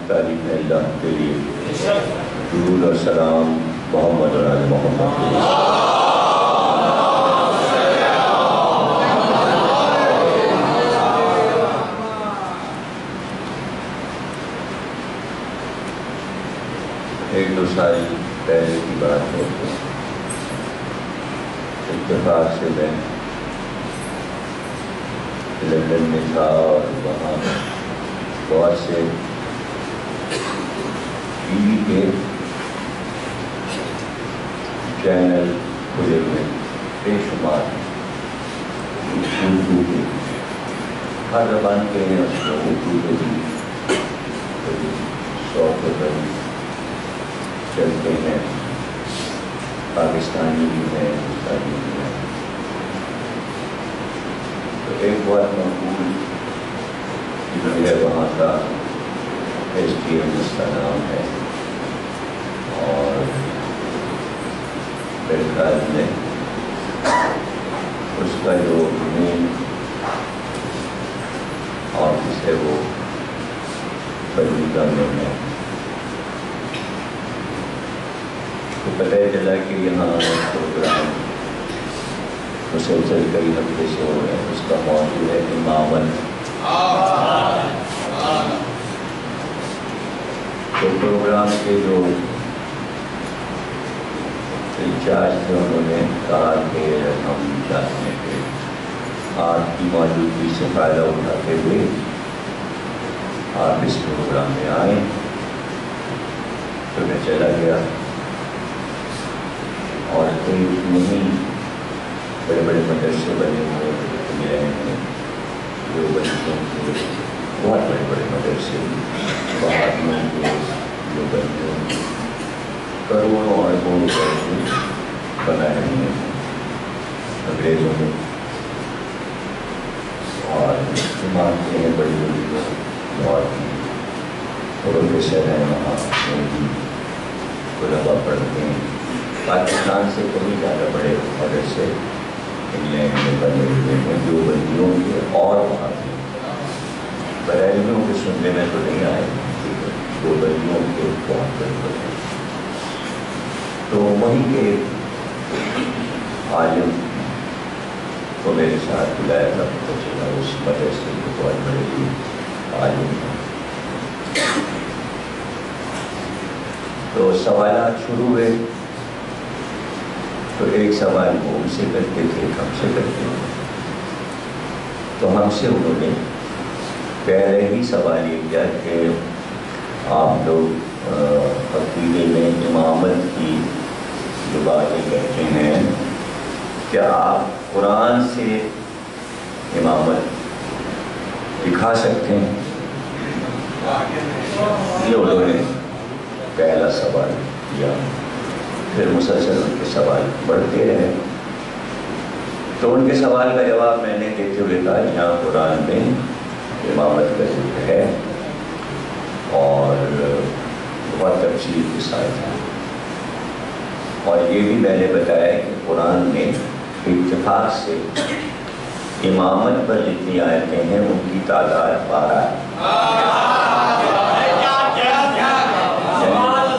تعریف ہے اللہ کے لیے. درود اور سلام محمد اور آل محمد کے لیے. ایک دو سال پہلے کی بات ہے کہ اتفاق سے میں لندن میں تھا اور وہاں بہت سے ٹی وی کے چینل کھلے ہوئے بے شمار اردو کے ہر زبان کے ہیں اس میں اردو کے بھی 100 کے قریب چلتے ہیں. پاکستانی بھی ہیں, ہندوستانی بھی ہیں. تو ایک بہت مقبول جو ہے وہاں کا SDM اس کا نام ہے, اور میرے خیال میں اس کا جو مین آفس ہے وہ برمنگھم میں ہے. تو پتہ چلا کہ یہاں پروگرام مسلسل کئی ہفتے سے ہو رہے ہیں. اس کا موضوع ہے امامت. تو پروگرام کے جو انچارج تھے انہوں نے کہا کہ ہم چاہتے ہیں کہ آپ کی موجودگی سے فائدہ اٹھاتے ہوئے آپ اس پروگرام میں آئیں. تو میں چلا گیا اور کوئی نہیں بڑے بڑے مدرسے بنے ہوئے انگلینڈ میں, جو بچوں کے بہت بڑے بڑے مدرسے باہر میں جو بچوں کروڑوں اربوں روپے بنائے ہوئے ہیں انگریزوں نے, اور مانتے ہیں بڑی بڑی بہت پروفیسر ہیں وہاں طلباء پڑھتے ہیں. پاکستان سے کہیں زیادہ بڑے مدرسے انگلینڈ میں بنے ہوئے ہیں جو بندیوں کے اور وہاں کے بریلویوں کے سننے میں تو نہیں آئے, جو بندیوں کے بہت بڑے بڑے. تو وہیں کے عالم کو میرے ساتھ بلایا تھا, پتہ چلا اس مدرسے کے بہت بڑے عالم ہیں. تو سوالات شروع ہوئے. تو ایک سوال وہ ان سے کرتے تھے, ہم سے کرتے تھے. تو ہم سے انہوں نے پہلے ہی سوال یہ کیا کہ آپ لوگ عقیدے میں امامت کی جو باتیں کہتے ہیں, کیا آپ قرآن سے امامت دکھا سکتے ہیں؟ یہ انہوں نے پہلا سوال کیا. پھر مسلسل ان کے سوال بڑھتے رہے. تو ان کے سوال کا جواب میں نے دیتے ہوئے کہا یہاں قرآن میں امامت کا ذکر ہے اور بہت تفصیل کے ساتھ ہے, اور یہ بھی میں نے بتایا کہ قرآن میں اتفاق سے امامت پر جتنی آیتیں ہیں ان کی تعداد 12 ہے.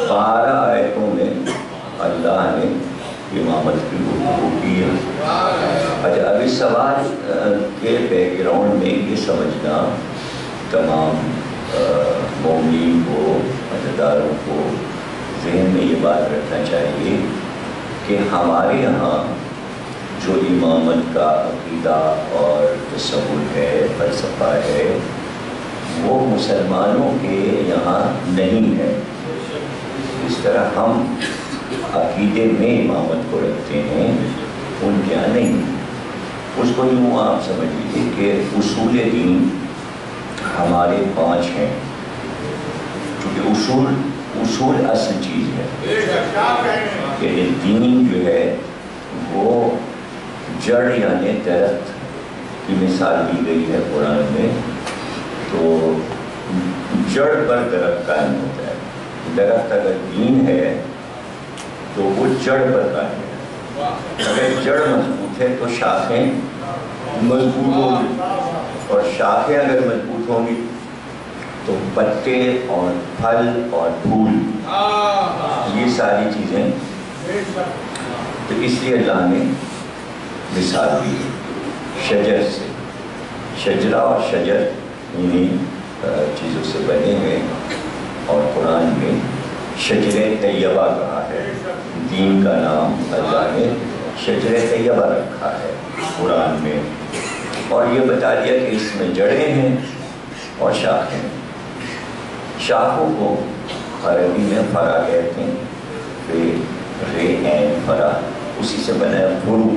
12 آیتوں میں اللہ نے امامت کی گفتگو کی ہے. اچھا, اب اس سوال کے بیک گراؤنڈ میں یہ سمجھنا تمام مومنین کو, عزیداروں کو ذہن میں یہ بات رکھنا چاہیے کہ ہمارے یہاں جو امامت کا عقیدہ اور تصور ہے, فلسفہ ہے, وہ مسلمانوں کے یہاں نہیں ہے. اس طرح ہم عقیدے میں امامت کو رکھتے ہیں, ان کے یہاں نہیں. اس کو یوں آپ سمجھ لیجیے کہ اصول دین ہمارے 5 ہیں, کیونکہ اصول اصل چیز ہے کہ دین جو ہے وہ جڑ یعنی درخت کی مثال دی گئی ہے قرآن میں. تو جڑ پر درخت قائم ہوتا ہے. درخت اگر دین ہے تو وہ جڑ پر قائم ہے. اگر جڑ مضبوط ہے تو شاخیں مضبوط ہوں گی, اور شاخیں اگر مضبوط ہوں گی تو پتے اور پھل اور پھول یہ ساری چیزیں، تو اس لیے اللہ نے مثال دی شجر سے. شجرہ اور شجر انہیں چیزوں سے بنے ہیں، اور قرآن میں شجر طیبہ کہا ہے. دین کا نام اللہ نے شجر طیبہ رکھا ہے قرآن میں، اور یہ بتا دیا کہ اس میں جڑیں ہیں اور شاخیں. شاخوں کو عربی میں فرع کہتے ہیں، فرع، اسی سے بنا ہے فرو.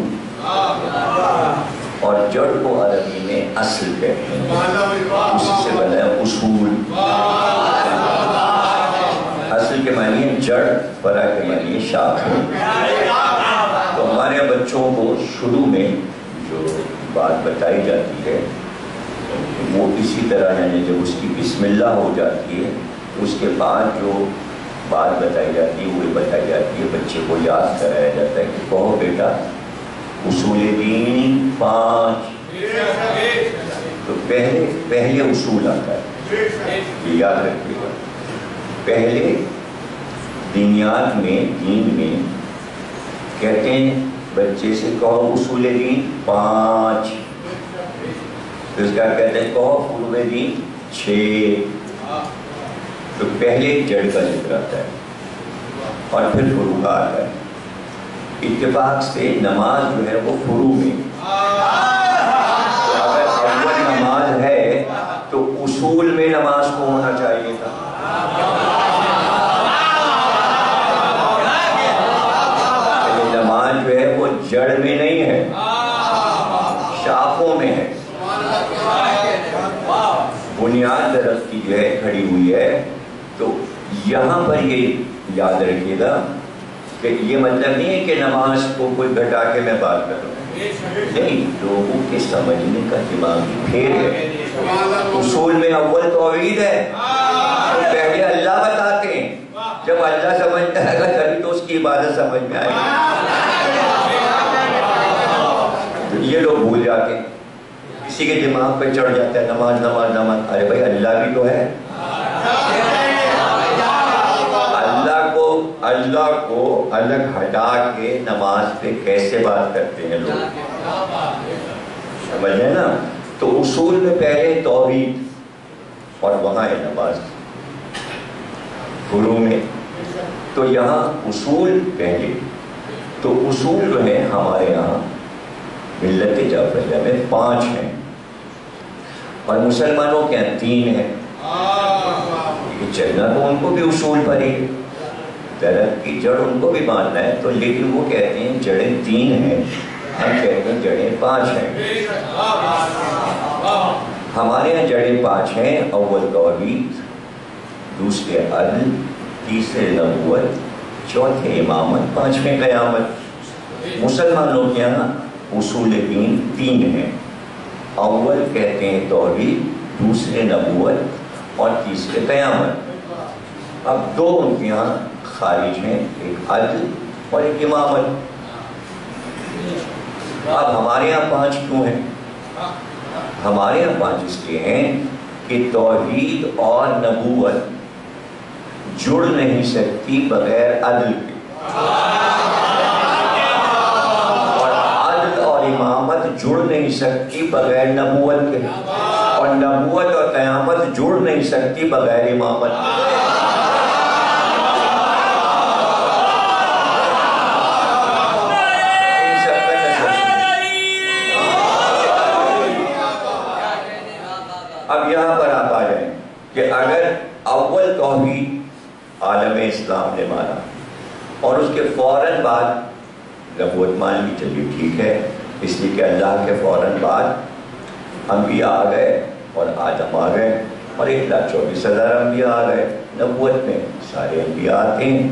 اور جڑ کو عربی میں اصل کہتے ہیں، اسی سے بنا ہے اصول. اصل کے معنی ہے جڑ، فرع کے معنی ہے شاخ. تو ہمارے بچوں کو شروع میں جو بات بتائی جاتی ہے وہ اسی طرح ہے، جب اس کی بسم اللہ ہو جاتی ہے اس کے بعد جو بات بتائی جاتی ہے وہ بتائی جاتی ہے. بچے کو یاد کرایا جاتا ہے کہ کہو بیٹا اصول دین 5. تو پہلے اصول آتا ہے، یہ یاد رکھیے گا. پہلے دینیات میں، دین میں کہتے ہیں بچے سے کہو اصول دین 5. اس کا کہتے ہیں کہو فروع دین 6. تو پہلے جڑ کا ذکر آتا ہے اور پھر فروع کا آتا ہے. اتفاق سے نماز جو ہے وہ فروع میں، تو اگر اول نماز ہے تو اصول میں نماز کو ہونا چاہیے تھا. نماز جو ہے وہ جڑ میں نہیں ہے، شاخوں میں ہے. بنیاد درخت کی جو ہے کھڑی ہوئی ہے. تو یہاں پر یہ یاد رکھیے گا کہ یہ مطلب نہیں ہے کہ نماز کو کوئی گھٹا کے میں بات کروں، نہیں، لوگوں کے سمجھنے کا دماغی پھیر ہے. اصول میں اول توحید ہے، تو پہلے اللہ بتاتے ہیں. جب اللہ سمجھتا ہے گا تبھی تو اس کی عبادت سمجھ میں آئے گی. یہ لوگ بھول جاتے ہیں، کسی کے دماغ پہ چڑھ جاتا ہے نماز نماز نماز. ارے بھائی اللہ بھی تو ہے. اللہ کو الگ ہٹا کے نماز پہ کیسے بات کرتے ہیں لوگ، سمجھ رہے ہیں نا. تو اصول میں پہلے توحید اور وہاں ہے نماز فروع میں. تو یہاں اصول پہلے. تو اصول جو ہے ہمارے یہاں ملت جعفریہ میں 5 ہیں، اور مسلمانوں کے یہاں 3 ہیں. چلنا تو ان کو بھی اصول پر ہی، درخت کی جڑ ان کو بھی ماننا ہے. تو لیکن وہ کہتے ہیں جڑیں 3 ہیں، ہم کہتے ہیں جڑیں 5 ہیں. ہمارے یہاں جڑیں 5 ہیں. اول توحید، دوسرے عدل، تیسرے نبوت، چوتھے امامت، 5ویں قیامت. مسلمانوں کے یہاں اصول دین 3 ہیں. اول کہتے ہیں توحید، دوسرے نبوت اور تیسرے قیامت. اب 2 ان کے یہاں خارج ہیں، ایک عدل اور ایک امامت. اب ہمارے یہاں 5 کیوں ہیں؟ ہمارے یہاں 5 اس لیے ہیں کہ توحید اور نبوت جڑ نہیں سکتی بغیر عدل کے، اور عدل اور امامت جڑ نہیں سکتی بغیر نبوت کے، اور نبوت اور قیامت جڑ نہیں سکتی بغیر امامت کے. اب یہاں پر آپ آ جائیں کہ اگر اول توحید عالم اسلام نے مانا اور اس کے فوراً بعد نبوت مان لی، چلیے ٹھیک ہے، اس لیے کہ اللہ کے فوراً بعد انبیاء آ گئے اور آدم آ گئے اور 1,24,000 انبیاء آ گئے. نبوت میں سارے انبیاء آتے ہیں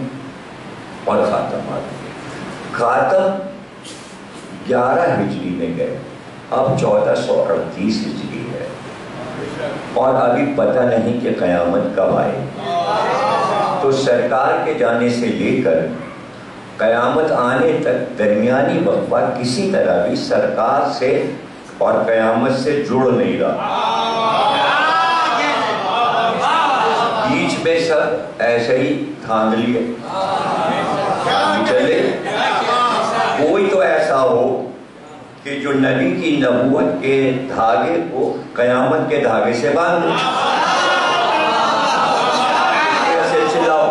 اور خاتم آتے ہیں. خاتم 11 ہجری میں گئے، اب 1438 ہجری ہے، اور ابھی پتہ نہیں کہ قیامت کب آئے. تو سرکار کے جانے سے لے کر قیامت آنے تک درمیانی وقفہ کسی طرح بھی سرکار سے اور قیامت سے جڑ نہیں رہا. میں سب ایسے ہی دھاندلی چلے. کوئی تو ایسا ہو کہ جو نبی کی نبوت کے دھاگے کو قیامت کے دھاگے سے باندھ دے. ایسے چلاؤ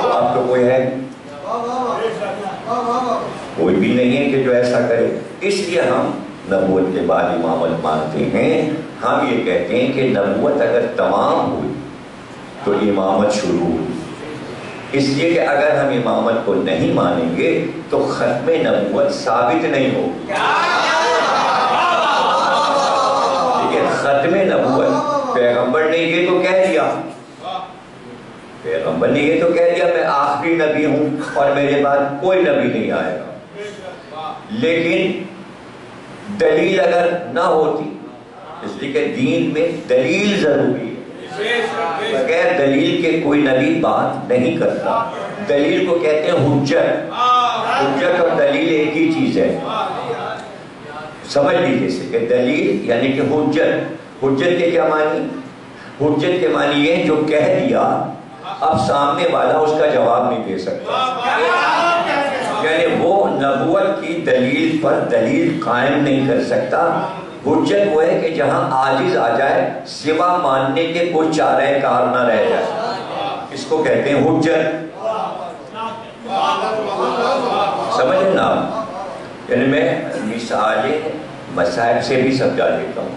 تو اب تو کوئی ہے نہیں, کوئی بھی نہیں ہے کہ جو ایسا کرے. اس لیے ہم نبوت کے بعد امامت مانتے ہیں. ہم یہ کہتے ہیں کہ نبوت اگر تمام ہوئی تو امامت شروع ہوئی. اس لیے کہ اگر ہم امامت کو نہیں مانیں گے تو ختم نبوت ثابت نہیں ہوگی. ٹھیک ہے, ختم نبوت پیغمبر نے یہ تو کہہ دیا, پیغمبر نے یہ تو کہہ دیا میں آخری نبی ہوں اور میرے بعد کوئی نبی نہیں آئے گا. لیکن دلیل اگر نہ ہوتی, اس لیے کہ دین میں دلیل ضروری ہے, بغیر دلیل کے کوئی نبی بات نہیں کرتا. دلیل کو کہتے ہیں حجت. حجت اور دلیل ایک ہی چیز ہے, سمجھ لیجیے سے کہ دلیل یعنی کہ حجت. حجت کے کیا معنی؟ حجت کے معنی یہ جو کہہ دیا اب سامنے والا اس کا جواب نہیں دے سکتا. یعنی وہ نبوت کی دلیل پر دلیل قائم نہیں کر سکتا. حجت وہ ہے کہ جہاں عاجز آ جائے سوا ماننے کے کوئی چارہ کار نہ رہ جائے, اس کو کہتے ہیں حجت. سمجھے نا؟ یعنی میں مثالیں مسائل سے بھی سمجھا دیتا ہوں.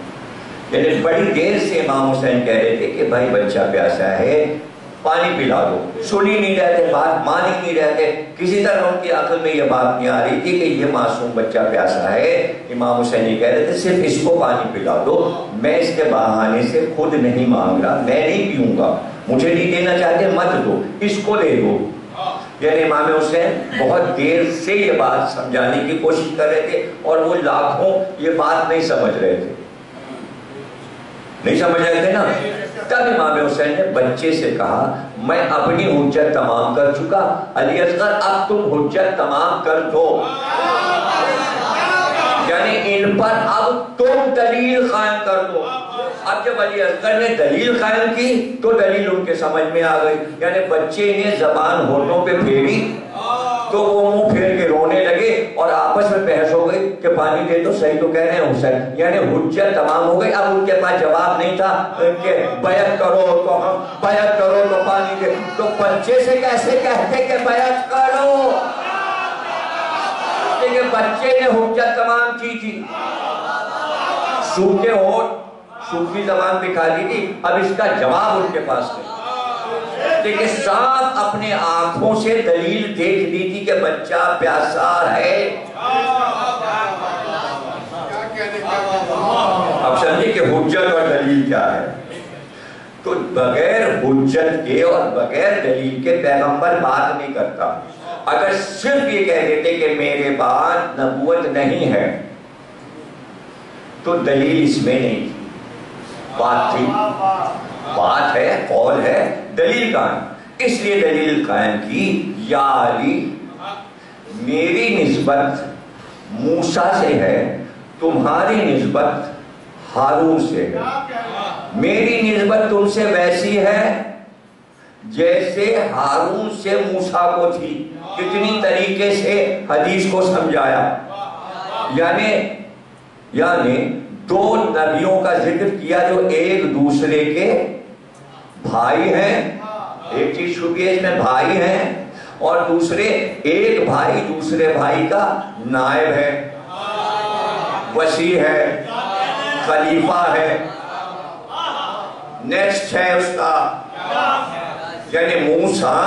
یعنی بڑی دیر سے امام حسین کہہ رہے تھے کہ بھائی بچہ پیاسا ہے پانی پلا دو. سن ہی نہیں رہتے, بات مان ہی نہیں رہتے. کسی طرح ان کی عقل میں یہ بات نہیں آ رہی تھی کہ یہ معصوم بچہ پیاسا ہے. امام حسین یہ کہہ رہے تھے صرف اس کو پانی پلا دو, میں اس کے بہانے سے خود نہیں مانگ رہا, میں نہیں پیوں گا, مجھے نہیں دینا چاہتے مت دو, اس کو دے دو. یعنی امام حسین بہت دیر سے یہ بات سمجھانے کی کوشش کر رہے تھے اور وہ لاکھوں یہ بات نہیں سمجھ رہے تھے, نہیں سمجھ رہے تھے نا. تب امام حسین نے بچے سے کہا میں اپنی حجت تمام کر چکا, علی اصغر اب تم حجت تمام کر دو. یعنی ان پر اب تم دلیل قائم کر دو. اب جب علی اصغر نے دلیل قائم کی تو دلیل ان کے سمجھ میں آ گئی. یعنی بچے نے زبان ہونٹوں پہ پھیری تو وہ منہ پھیر کے رونے لگے اور آپس میں بحث ہو گئی کہ پانی دے تو صحیح تو کہہ رہے ہیں حسین. یعنی حجت تمام ہو گئی. اب ان کے پاس جواب نہیں تھا کہ بیعت کرو تو ہم بیعت کرو تو پانی دے. تو بچے سے کیسے کہتے کہ بیعت کرو, کہ بچے نے حجت تمام کی تھی. سوکھے ہونٹ سوکھی زبان دکھا دی تھی, اب اس کا جواب ان کے پاس نہیں. لیکن صاحب اپنے آنکھوں سے دلیل دیکھ دی تھی کہ بچہ پیاسا ہے. اب سمجھے کہ حجت اور دلیل کیا ہے. تو بغیر حجت کے اور بغیر دلیل کے پیغمبر بات نہیں کرتا. اگر صرف یہ کہہ دیتے کہ میرے بعد نبوت نہیں ہے تو دلیل اس میں نہیں تھی. بات تھی, بات ہے, قول ہے, دلیل قائم. اس لیے دلیل قائم کی یا علی میری نسبت موسیٰ سے ہے, تمہاری نسبت ہارون سے ہے. میری نسبت تم سے ویسی ہے جیسے ہارون سے موسیٰ کو تھی. کتنی طریقے سے حدیث کو سمجھایا. یعنی دو نبیوں کا ذکر کیا جو ایک دوسرے کے بھائی ہیں. ایک چیز چھپی ہے اس میں, بھائی ہیں, اور دوسرے ایک بھائی دوسرے بھائی کا نائب ہے, وسیع ہے, خلیفہ ہے, نیکسٹ ہے اس کا. یعنی موسیٰ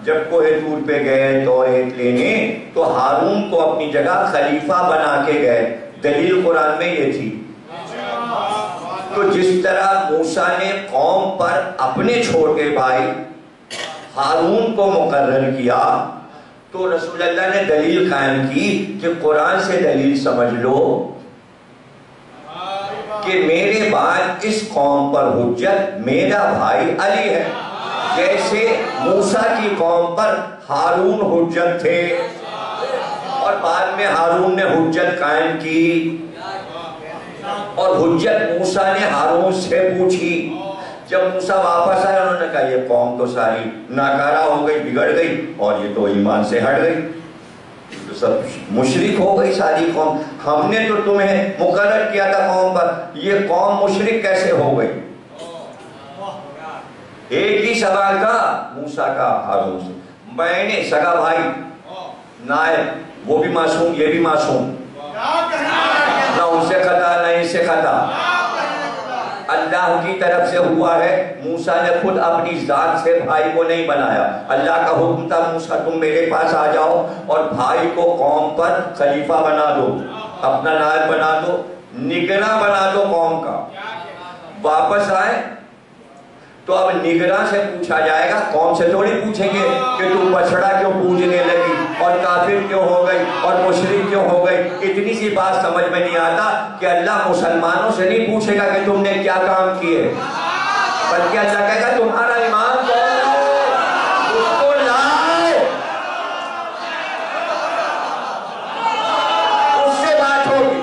جب کوہ طور پہ گئے توریت لینے تو ہارون کو اپنی جگہ خلیفہ بنا کے گئے. دلیل قرآن میں یہ تھی. تو جس طرح موسیٰ نے قوم پر اپنے چھوٹے بھائی ہارون کو مقرر کیا تو رسول اللہ نے دلیل قائم کی کہ قرآن سے دلیل سمجھ لو کہ میرے بعد اس قوم پر حجت میرا بھائی علی ہے, جیسے موسیٰ کی قوم پر ہارون حجت تھے اور بعد میں ہارون نے حجت قائم کی. اور حجت موسیٰ نے ہارون سے پوچھی جب موسیٰ واپس آئے انہوں نے کہا یہ قوم تو ساری ناکارہ ہو گئی، بگڑ گئی، اور یہ تو ایمان سے ہٹ گئی، تو سب مشرک ہو گئی ساری قوم، ہم نے تو تمہیں مقرر کیا تھا قوم پر، یہ قوم مشرک کیسے ہو گئی؟ ایک ہی سوال تھا موسیٰ کا ہارون سے، میں نے سگا بھائی نائب، وہ بھی معصوم یہ بھی معصوم، نہ ان سے خطا نہ ان سے خطا، اللہ کی طرف سے ہوا ہے۔ موسیٰ نے خود اپنی ذات سے بھائی کو نہیں بنایا، اللہ کا حکم تھا موسیٰ تم میرے پاس آ جاؤ اور بھائی کو قوم پر خلیفہ بنا دو، اپنا نائب بنا دو، نگراں بنا دو قوم کا۔ واپس آئے تو اب نگراں سے پوچھا جائے گا، قوم سے تھوڑی پوچھیں گے کہ تو بچڑا کیوں پوجنے لگی اور کافر کیوں ہو گئی اور مشرک کیوں ہو گئی۔ اتنی سی بات سمجھ میں نہیں آتا کہ اللہ مسلمانوں سے نہیں پوچھے گا کہ تم نے کیا کام کیے، بلکہ اللہ کہے گا تمہارا ایمان کون ہے، اس کو لائے، اس سے بات ہوگی۔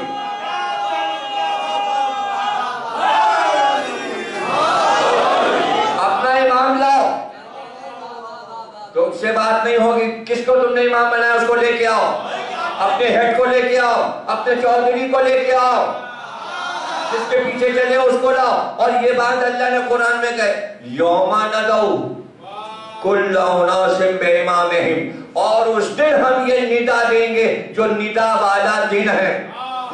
تو اس سے بات نہیں ہوگی، کس کو تم نے امام بنایا اس کو لے کے آؤ، اپنے ہیڈ کو لے کے آؤ، اپنے چودھری کو لے کے آؤ، جس کے پیچھے چلے اس کو لاؤ۔ اور یہ بات اللہ نے قرآن میں کہے یوم ندعو کل اناس بامامہم، اور اس دن ہم یہ ندا دیں گے جو ندا والا دن ہے،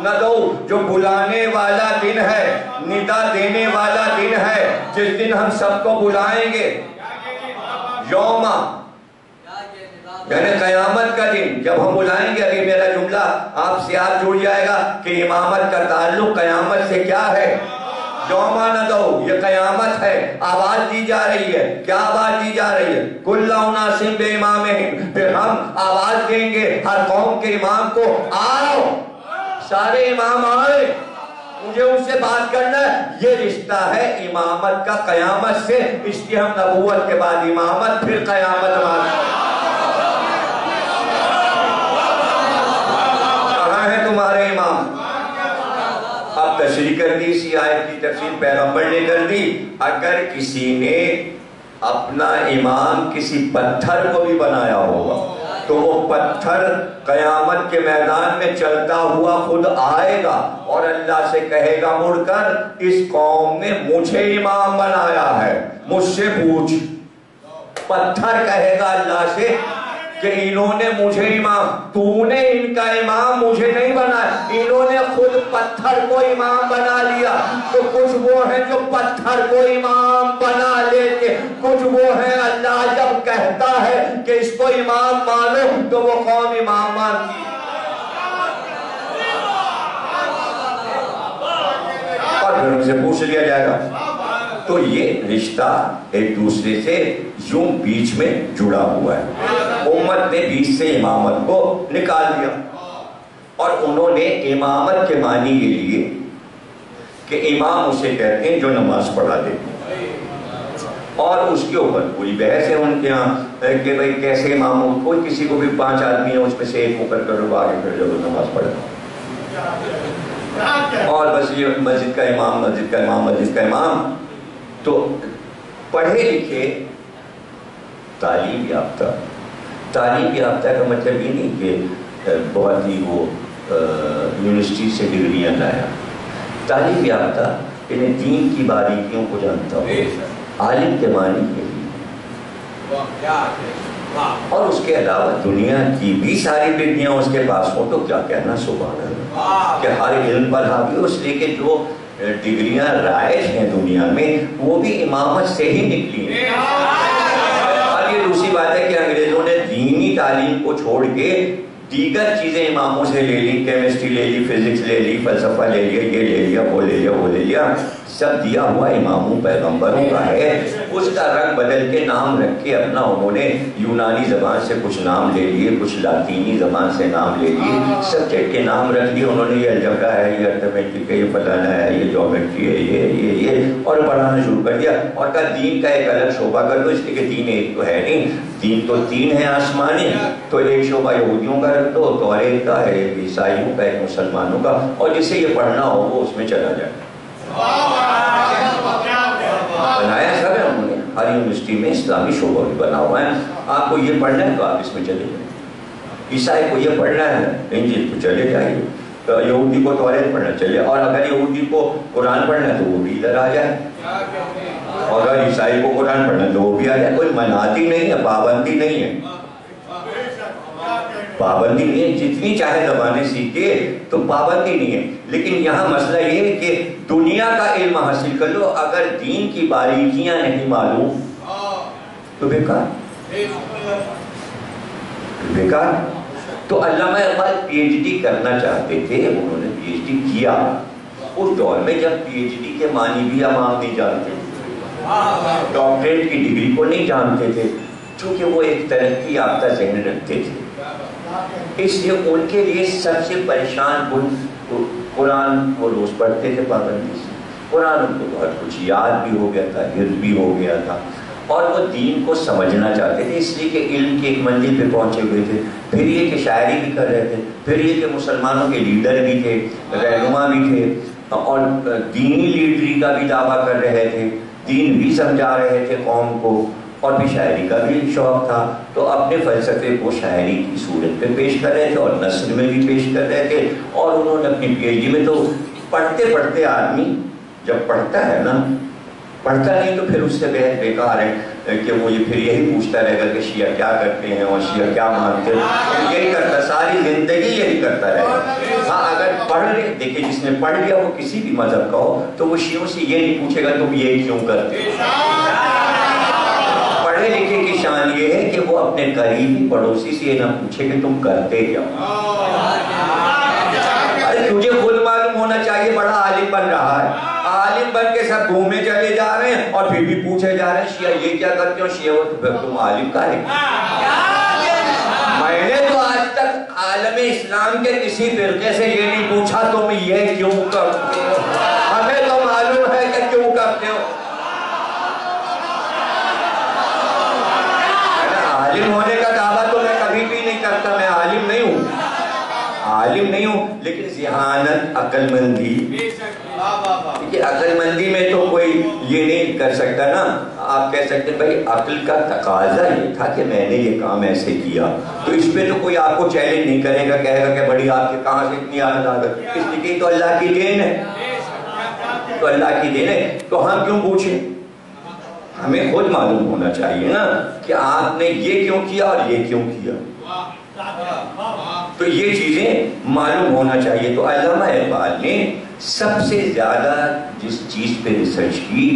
ندعو جو بلانے والا دن ہے، ندا دینے والا دن ہے، جس دن ہم سب کو بلائیں گے۔ یوم یعنی قیامت کا دن جب ہم بلائیں گے۔ ابھی میرا جملہ آپ سے آپ جڑ جائے گا کہ امامت کا تعلق قیامت سے کیا ہے۔ یوم ندعو یہ قیامت ہے، آواز دی جا رہی ہے، کیا آواز دی جا رہی ہے؟ کل اناس بامامہم، پھر ہم آواز دیں گے ہر قوم کے امام کو، آؤ سارے امام آئے، مجھے ان سے بات کرنا ہے۔ یہ رشتہ ہے امامت کا قیامت سے، اس لیے ہم نبوت کے بعد امامت پھر قیامت مانتے ہیں۔ کہاں ہے تمہارے امام؟ اب تشریح کر دی اسی آیت کی تفسیر پیغمبر نے کر دی۔ اگر کسی نے اپنا امام کسی پتھر کو بھی بنایا ہوگا تو وہ پتھر قیامت کے میدان میں چلتا ہوا خود آئے گا اور اللہ سے کہے گا مڑ کر اس قوم نے مجھے امام بنایا ہے، مجھ سے پوچھ۔ پتھر کہے گا اللہ سے کہ انہوں نے مجھے امام، تو نے ان کا امام مجھے نہیں بنایا، انہوں نے خود پتھر کو امام بنا لیا۔ تو کچھ وہ ہیں جو پتھر کو امام بنا لیتے، کچھ وہ ہیں اللہ جب کہتا ہے کہ اس کو امام مانو تو وہ قوم امام مانتی ہے، اور پھر ان سے پوچھ لیا جائے گا۔ تو یہ رشتہ ایک دوسرے سے یوں بیچ میں جڑا ہوا ہے۔ امت نے بیچ سے امامت کو نکال دیا، اور انہوں نے امامت کے معنی یہ لیے کہ امام اسے کہتے ہیں جو نماز پڑھا دیتے، اور اس کے اوپر پوری بحث ہے ان کے ہاں کہ بھئی کیسے امام ہو، کوئی کسی کو بھی 5 آدمی ہیں اس میں سے ایک مقرر کر لو آگے پھر جب نماز پڑھے، اور بس یہ مسجد کا امام مسجد کا امام مسجد کا امام۔ تو پڑھے لکھے تعلیم یافتہ کا مطلب یہ نہیں کہ بہت ہی وہ یونیورسٹی سے ڈگریاں لایا، تعلیم یافتہ انہیں دین کی باریکیوں کو جانتا ہو، عالم کے معنی کے لیے، اور اس کے علاوہ دنیا کی بھی ساری ڈگریاں اس کے پاس ہو تو کیا کہنا سبحان اللہ، کہ ہر علم پر حاوی، اس لیے کہ جو ڈگریاں رائج ہیں دنیا میں وہ بھی امامت سے ہی نکلی ہیں۔ اور یہ دوسری بات ہے کہ انگریزوں نے دینی تعلیم کو چھوڑ کے دیگر چیزیں اماموں سے لے لی، کیمسٹری لے لی، فزکس لے لی، فلسفہ لے لیا، یہ لے لیا، وہ لے لیا، وہ لے لیا، سب دیا ہوا اماموں پیغمبروں کا ہے۔ اس کا رنگ بدل کے نام رکھ کے اپنا انہوں نے یونانی زبان سے کچھ نام لے لیے، کچھ لاطینی زبان سے نام لے لیے، سبجیکٹ کے نام رکھ لیے انہوں نے، یہ الجبرا ہے، یہ ارتھمیٹک ہے، یہ فلانا ہے، یہ جیومیٹری ہے، یہ اور پڑھانا شروع کر دیا، اور کہا دین کا ایک الگ شعبہ کر دو، اس لیے کہ دین ایک تو ہے نہیں، دین تو 3 ہے آسمانی، تو ایک شعبہ یہودیوں کا رکھ دو، تو ایک کا ہے ایک عیسائیوں کا، ایک مسلمانوں کا، اور جسے یہ پڑھنا ہو وہ اس میں چلا جائے۔ بنایا سب ہے انہوں نے، ہر یونیورسٹی میں اسلامی شعبہ بھی بنا ہوا ہے. آپ کو یہ پڑھنا ہے تو آپ اس میں چلے جائیں. عیسائی کو یہ پڑھنا ہے انجیل تو چلے جائیے. یہودی کو توریت پڑھنا چلے، اور اگر یہودی کو قرآن پڑھنا ہے تو وہ بھی ادھر آ جائے، اور اگر عیسائی کو قرآن پڑھنا ہے تو وہ بھی آ جائے. کوئی مناتی نہیں ہے، پابندی نہیں ہے، پابندی نہیں ہے. جتنی چاہے زبانیں سیکھے تو پابندی نہیں ہے. لیکن یہاں مسئلہ یہ ہے کہ دنیا کا علم حاصل کر لو، اگر دین کی باریکیاں نہیں معلوم تو بیکار بیکار. تو علامہ اقبال پی ایچ ڈی کرنا چاہتے تھے، انہوں نے پی ایچ ڈی کیا اس دور میں جب پی ایچ ڈی کے معنی بھی عوام نہیں جانتے تھے، ڈاکٹریٹ کی ڈگری کو نہیں جانتے تھے، چونکہ وہ ایک ترقی یافتہ ذہن رکھتے تھے. اس لیے ان کے لیے سب سے پریشان قرآن وہ روز پڑھتے تھے پابندی سے. قرآن ان کو بہت کچھ یاد بھی ہو گیا تھا، حفظ بھی ہو گیا تھا، اور وہ دین کو سمجھنا چاہتے تھے، اس لیے کہ علم کی ایک منزل پہ پہنچے ہوئے تھے. پھر یہ کہ شاعری بھی کر رہے تھے، پھر یہ کہ مسلمانوں کے لیڈر بھی تھے، رہنما بھی تھے، اور دینی لیڈری کا بھی دعویٰ کر رہے تھے، دین بھی سمجھا رہے تھے قوم کو، اور بھی شاعری کا بھی شوق تھا. تو اپنے فلسفے کو شاعری کی صورت پہ پیش کر رہے تھے اور نثر میں بھی پیش کر رہے تھے. اور انہوں نے اپنی پی ایچ ڈی میں تو پڑھتے پڑھتے آدمی جب پڑھتا ہے نا، پڑھتا نہیں تو پھر اس سے بہت بیکار ہے کہ وہ یہ پھر یہی پوچھتا رہے گا کہ شیعہ کیا کرتے ہیں اور شیعہ کیا مانتے ہیں. یہی کرتا، ساری زندگی یہی کرتا رہے گا. ہاں اگر پڑھ لے، دیکھیں جس نے پڑھ لیا وہ کسی بھی مذہب کا ہو تو وہ شیعوں سے یہ نہیں پوچھے گا تم یہ کیوں کرتے. پڑھے لکھے کی شان یہ ہے کہ وہ اپنے قریبی پڑوسی سے یہ نہ پوچھے کہ تم کرتے کیا. ارے تجھے خود معلوم ہونا چاہیے بڑا عالم بن رہا ہے، عالم بن کے سب گھومے چلے جا رہے ہیں اور پھر بھی پوچھے جا رہے ہیں شیعہ یہ کیا کرتے ہو، شیعہ تو پھر تم عالم کا ہے. میں نے تو آج تک عالم اسلام کے کسی فرقے سے یہ نہیں پوچھا تم یہ کیوں کرتے ہو، ہمیں تو معلوم ہے کہ کیوں کرتے ہو. عالم ہونے کا دعویٰ تو میں کبھی بھی نہیں کرتا، میں عالم نہیں ہوں، عالم نہیں ہوں، لیکن ذہانت، عقل مندی، کیونکہ عقل مندی میں تو کوئی یہ نہیں کر سکتا نا. آپ کہہ سکتے ہیں بھائی عقل کا تقاضا یہ تھا کہ میں نے یہ کام ایسے کیا، تو اس پہ تو کوئی آپ کو چیلنج نہیں کرے گا، کہے گا کہ بڑی آپ کے کہاں سے اتنی عادت، اس لیے تو اللہ کی دین ہے، تو اللہ کی دین ہے، تو ہم کیوں پوچھیں. ہمیں خود معلوم ہونا چاہیے نا کہ آپ نے یہ کیوں کیا اور یہ کیوں کیا، تو یہ چیزیں معلوم ہونا چاہیے. تو علامہ اقبال نے سب سے زیادہ جس چیز پہ ریسرچ کی،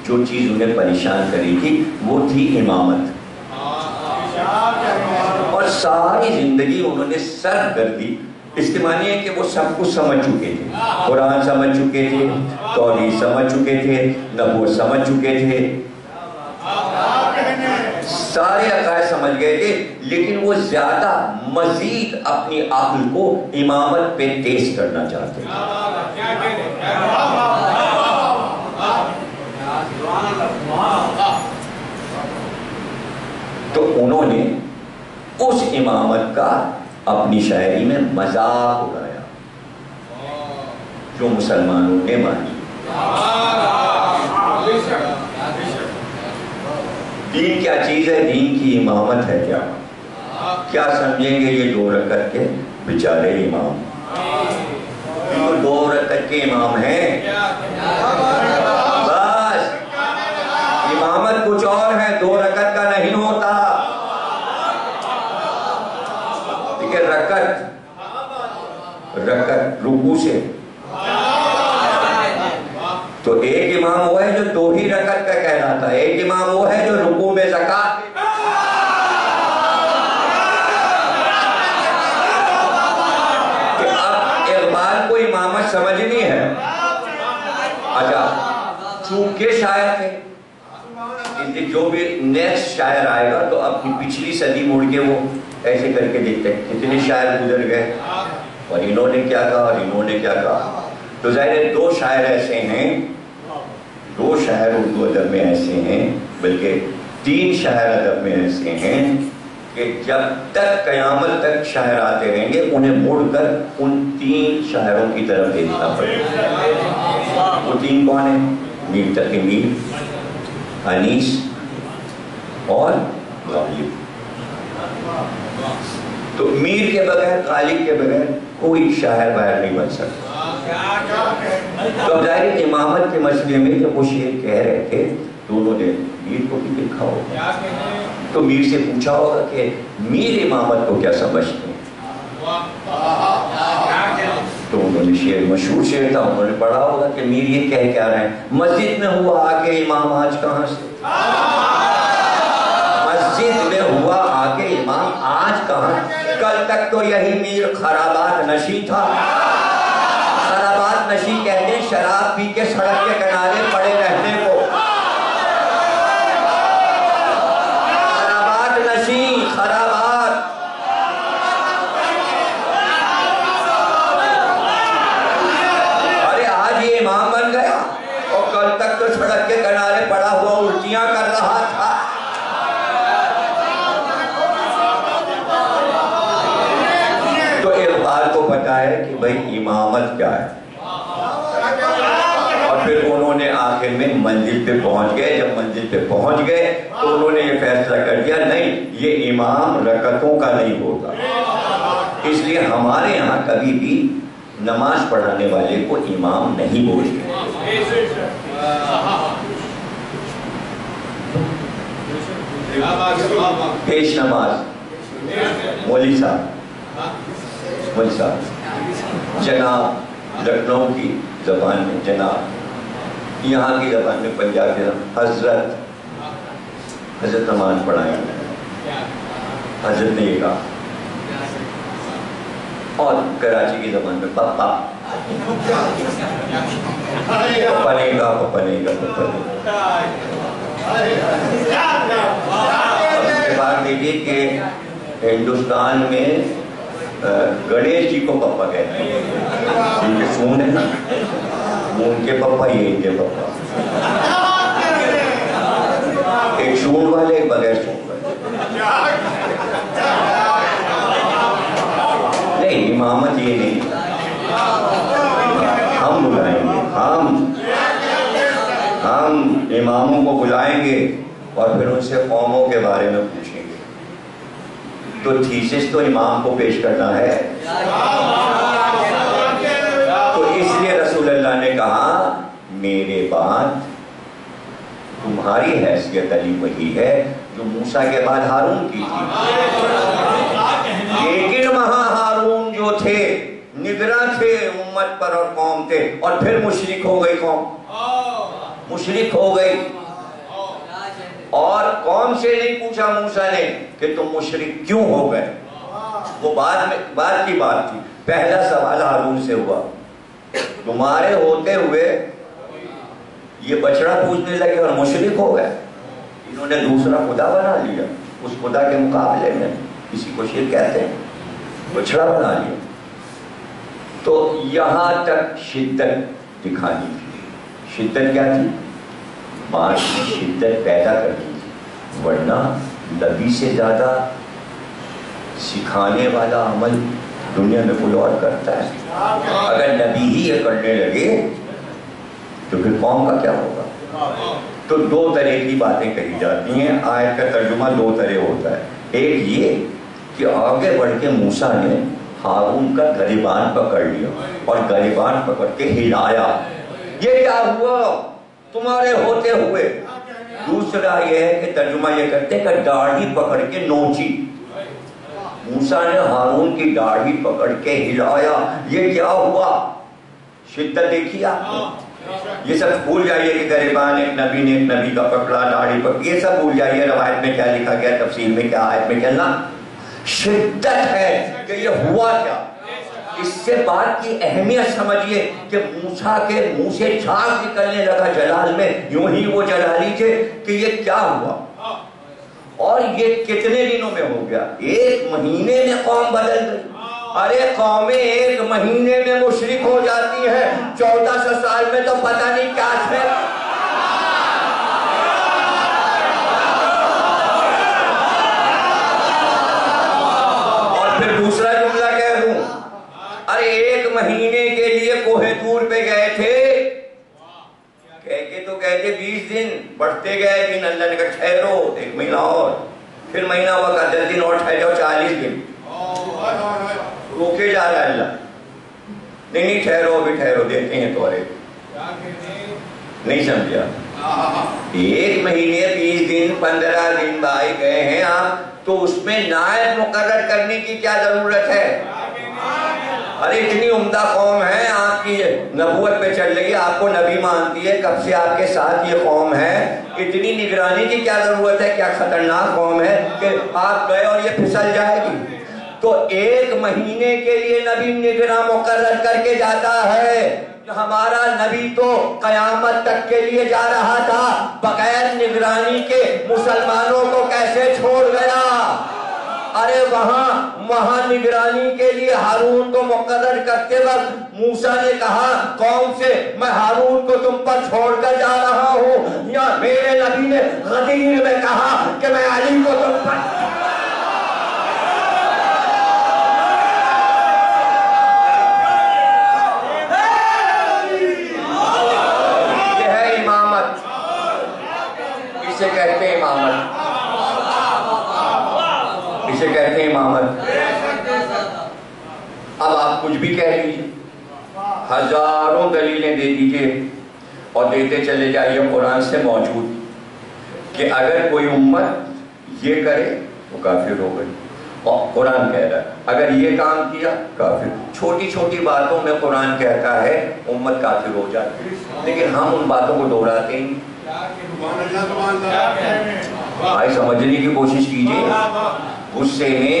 جو چیز انہیں پریشان کری تھی، وہ تھی امامت. اور ساری زندگی انہوں نے سرف کر دی. اس کے معنی ہے کہ وہ سب کچھ سمجھ چکے تھے، قرآن سمجھ چکے تھے، توحید سمجھ چکے تھے، نبوت سمجھ چکے تھے، سارے عقائد سمجھ گئے تھے، لیکن وہ زیادہ مزید اپنی عقل کو امامت پہ تیز کرنا چاہتے تھے. تو انہوں نے اس امامت کا اپنی شاعری میں مذاق اڑایا جو مسلمانوں نے مانی. دین کیا چیز ہے، دین کی امامت ہے کیا، کیا سمجھیں گے یہ 2 رکعت کے بیچارے امام، یہ 2 رکعت کے امام ہیں، بس امامت کچھ اور ہے، 2 رکعت کا نہیں ہوتا. دیکھیں رکعت رکوع سے، تو ایک امام وہ ہے جو 2 ہی رکعت کا کہلاتا ہے، ایک امام وہ ہے جو رکوع میں زکات. کہ اب اقبال کو امامت سمجھنی ہے. اچھا چونکہ شاعر تھے، جو بھی نیکسٹ شاعر آئے گا تو اپنی پچھلی صدی مڑ کے وہ ایسے کر کے دیکھتے ہیں کتنے شاعر گزر گئے اور انہوں نے کیا کہا اور انہوں نے کیا کہا. تو ظاہر 2 شاعر ایسے ہیں، 2 شاعر اردو ادب میں ایسے ہیں، بلکہ 3 شاعر ادب میں ایسے ہیں کہ جب تک قیامت تک شاعر آتے رہیں گے انہیں مڑ کر ان 3 شاعروں کی طرف دیکھنا پڑے گا. وہ 3 کون ہیں؟ میر تقی میر، انیس اور غالب. تو میر کے بغیر، غالب کے بغیر کوئی شاعر باہر نہیں بن سکتا. تو ظاہر امامت کے مسئلے میں جب وہ شعر کہہ رہے تھے تو انہوں نے میر کو بھی لکھا ہوگا، تو میر سے پوچھا ہوگا کہ میر امامت کو کیا سمجھتے ہیں. تو انہوں نے شعر، مشہور شعر تھا، انہوں نے پڑھا ہوگا کہ میر یہ کہہ کیا رہے ہیں، مسجد میں ہوا آ کے امام آج کہاں سے، مسجد میں ہوا آ کے امام آج کہاں. کل تک تو یہی میر خرابات نشی تھا. خرابات نشی کہتے ہیں شراب پی کے سڑک کے کنارے پڑے رہنے کو. خرابات نشی، خرابات. ارے آج یہ امام بن گیا اور کل تک تو سڑک کے کنارے پڑا ہوا الٹیاں کر رہا تھا. تو اقبال کو پتا ہے کہ بھئی امامت کیا ہے. اور پھر انہوں نے آخر میں منزل پہ پہنچ گئے. جب منزل پہ پہنچ گئے تو انہوں نے یہ فیصلہ کر دیا نہیں، یہ امام رکعتوں کا نہیں ہوگا. اس لیے ہمارے یہاں کبھی بھی نماز پڑھانے والے کو امام نہیں بولتے. پیش نماز مولوی صاحب، مولوی صاحب، جناب لکھنؤ کی زبان میں جناب، یہاں کی زبان میں پنجاب کی زبان حضرت، حضرت نماز پڑھائیں. حضرت نے یہ کہا. اور کراچی کی زبان میں پپا، پپا نے کہا، پپا نے کہا، پپا نے. اس کے بعد دیکھیے کہ ہندوستان میں گنیش جی کو پپا کہتے ہیں، ان کے سون ہے نا، وہ ان کے پپا، یہ ان کے پپا. ایک سون والے، ایک بغیر سون والے. نہیں، امامت یہ نہیں. ہم بلائیں گے، ہم اماموں کو بلائیں گے اور پھر ان سے قوموں کے بارے میں پوچھیں گے. تو تھیسس تو امام کو پیش کرنا ہے. تو اس لیے رسول اللہ نے کہا میرے بعد تمہاری حیثیت علی وہی ہے جو موسیٰ کے بعد ہارون کی تھی. لیکن وہاں ہارون جو تھے نگراں تھے امت پر اور قوم تھے، اور پھر مشرک ہو گئی قوم، مشرک ہو گئی. اور قوم سے نہیں پوچھا موسیٰ نے کہ تم مشرک کیوں ہو گئے، وہ بعد کی بات تھی. پہلا سوال ہارون سے ہوا، تمہارے ہوتے ہوئے یہ بچڑا پوجنے لگے اور مشرک ہو گئے. انہوں نے دوسرا خدا بنا لیا، اس خدا کے مقابلے میں کسی کو شرک کہتے ہیں، بچڑا بنا لیا. تو یہاں تک شدت دکھانی تھی. شدت کیا تھی؟ بات کی شدت پیدا کرنی تھی. ورنہ نبی سے زیادہ سکھانے والا عمل دنیا میں کوئی اور کرتا ہے. اگر نبی ہی یہ کرنے لگے تو پھر قوم کا کیا ہوگا؟ تو دو طرح کی باتیں کہی جاتی ہیں. آیت کا ترجمہ دو طرح ہوتا ہے. ایک یہ کہ آگے بڑھ کے موسیٰ نے ہارون کا گریبان پکڑ لیا اور گریبان پکڑ کے ہلایا، یہ کیا ہوا تمہارے ہوتے ہوئے. دوسرا یہ ہے کہ ترجمہ یہ کرتے ہیں کہ داڑھی پکڑ کے نوچی. موسیٰ نے ہارون کی داڑھی پکڑ کے ہلایا، یہ کیا ہوا. شدت دیکھی آپ نے. یہ سب بھول جائیے کہ گریبان ایک نبی کا پکڑا، داڑھی پکڑی، یہ سب بھول جائیے. روایت میں کیا لکھا گیا، تفسیر میں کیا، آیت میں کیا، نہ شدت ہے کہ یہ ہوا کیا. اس سے بات کی اہمیت سمجھیے کہ موسیٰ کے منہ سے جھاگ نکلنے لگا جلال میں. یوں ہی وہ جلالی تھے کہ یہ کیا ہوا. اور یہ کتنے دنوں میں ہو گیا؟ 1 مہینے میں قوم بدل گئی. ارے قومیں 1 مہینے میں مشرک ہو جاتی ہیں، 1400 سال میں تو پتہ نہیں کیا ہے. اور پھر دوسرا جملہ کہہ دوں، ارے 1 مہینے کے لیے کوہ طور پہ گئے تھے، کہہ کے تو کہتے 20 دن، بڑھتے گئے دن، اللہ نے کہا ٹھہرو 1 مہینہ اور، پھر مہینہ ہوا کہا 10 دن اور ٹھہر جاؤ، 40 دن روکے جا رہا ہے اللہ، نہیں ٹھہرو ابھی ٹھہرو دیتے ہیں تورے، نہیں سمجھا؟ 1 مہینے 20 دن 15 دن بھائی گئے ہیں آپ، تو اس میں نائب مقرر کرنے کی کیا ضرورت ہے؟ ارے اتنی عمدہ قوم ہے، آپ کی نبوت پہ چل رہی ہے، آپ کو نبی مانتی ہے، کب سے آپ کے ساتھ یہ قوم ہے، اتنی نگرانی کی کیا ضرورت ہے؟ کیا خطرناک قوم ہے کہ آپ گئے اور یہ پھسل جائے گی؟ تو 1 مہینے کے لیے نبی نگراں مقرر کر کے جاتا ہے۔ ہمارا نبی تو قیامت تک کے لیے جا رہا تھا، بغیر نگرانی کے مسلمانوں کو کیسے چھوڑ گیا؟ ارے وہاں نگرانی کے لیے ہارون کو مقرر کرتے وقت موسیٰ نے کہا قوم سے میں ہارون کو تم پر چھوڑ کر جا رہا ہوں، یا میرے نبی نے غدیر میں کہا کہ میں علی کو تم پر اسے کہتے ہیں امامت، اسے کہتے ہیں امامت۔ اب آپ کچھ بھی کہہ لیجیے، ہزاروں دلیلیں دے دیجیے اور دیتے چلے جائیے قرآن سے موجود کہ اگر کوئی امت یہ کرے تو کافر ہو گئی، اور قرآن کہہ رہا ہے اگر یہ کام کیا کافر۔ چھوٹی چھوٹی باتوں میں قرآن کہتا ہے امت کافر ہو جاتی ہے، لیکن ہم ان باتوں کو دہراتے ہیں۔ بھائی سمجھنے کی کوشش کیجئے، غصے میں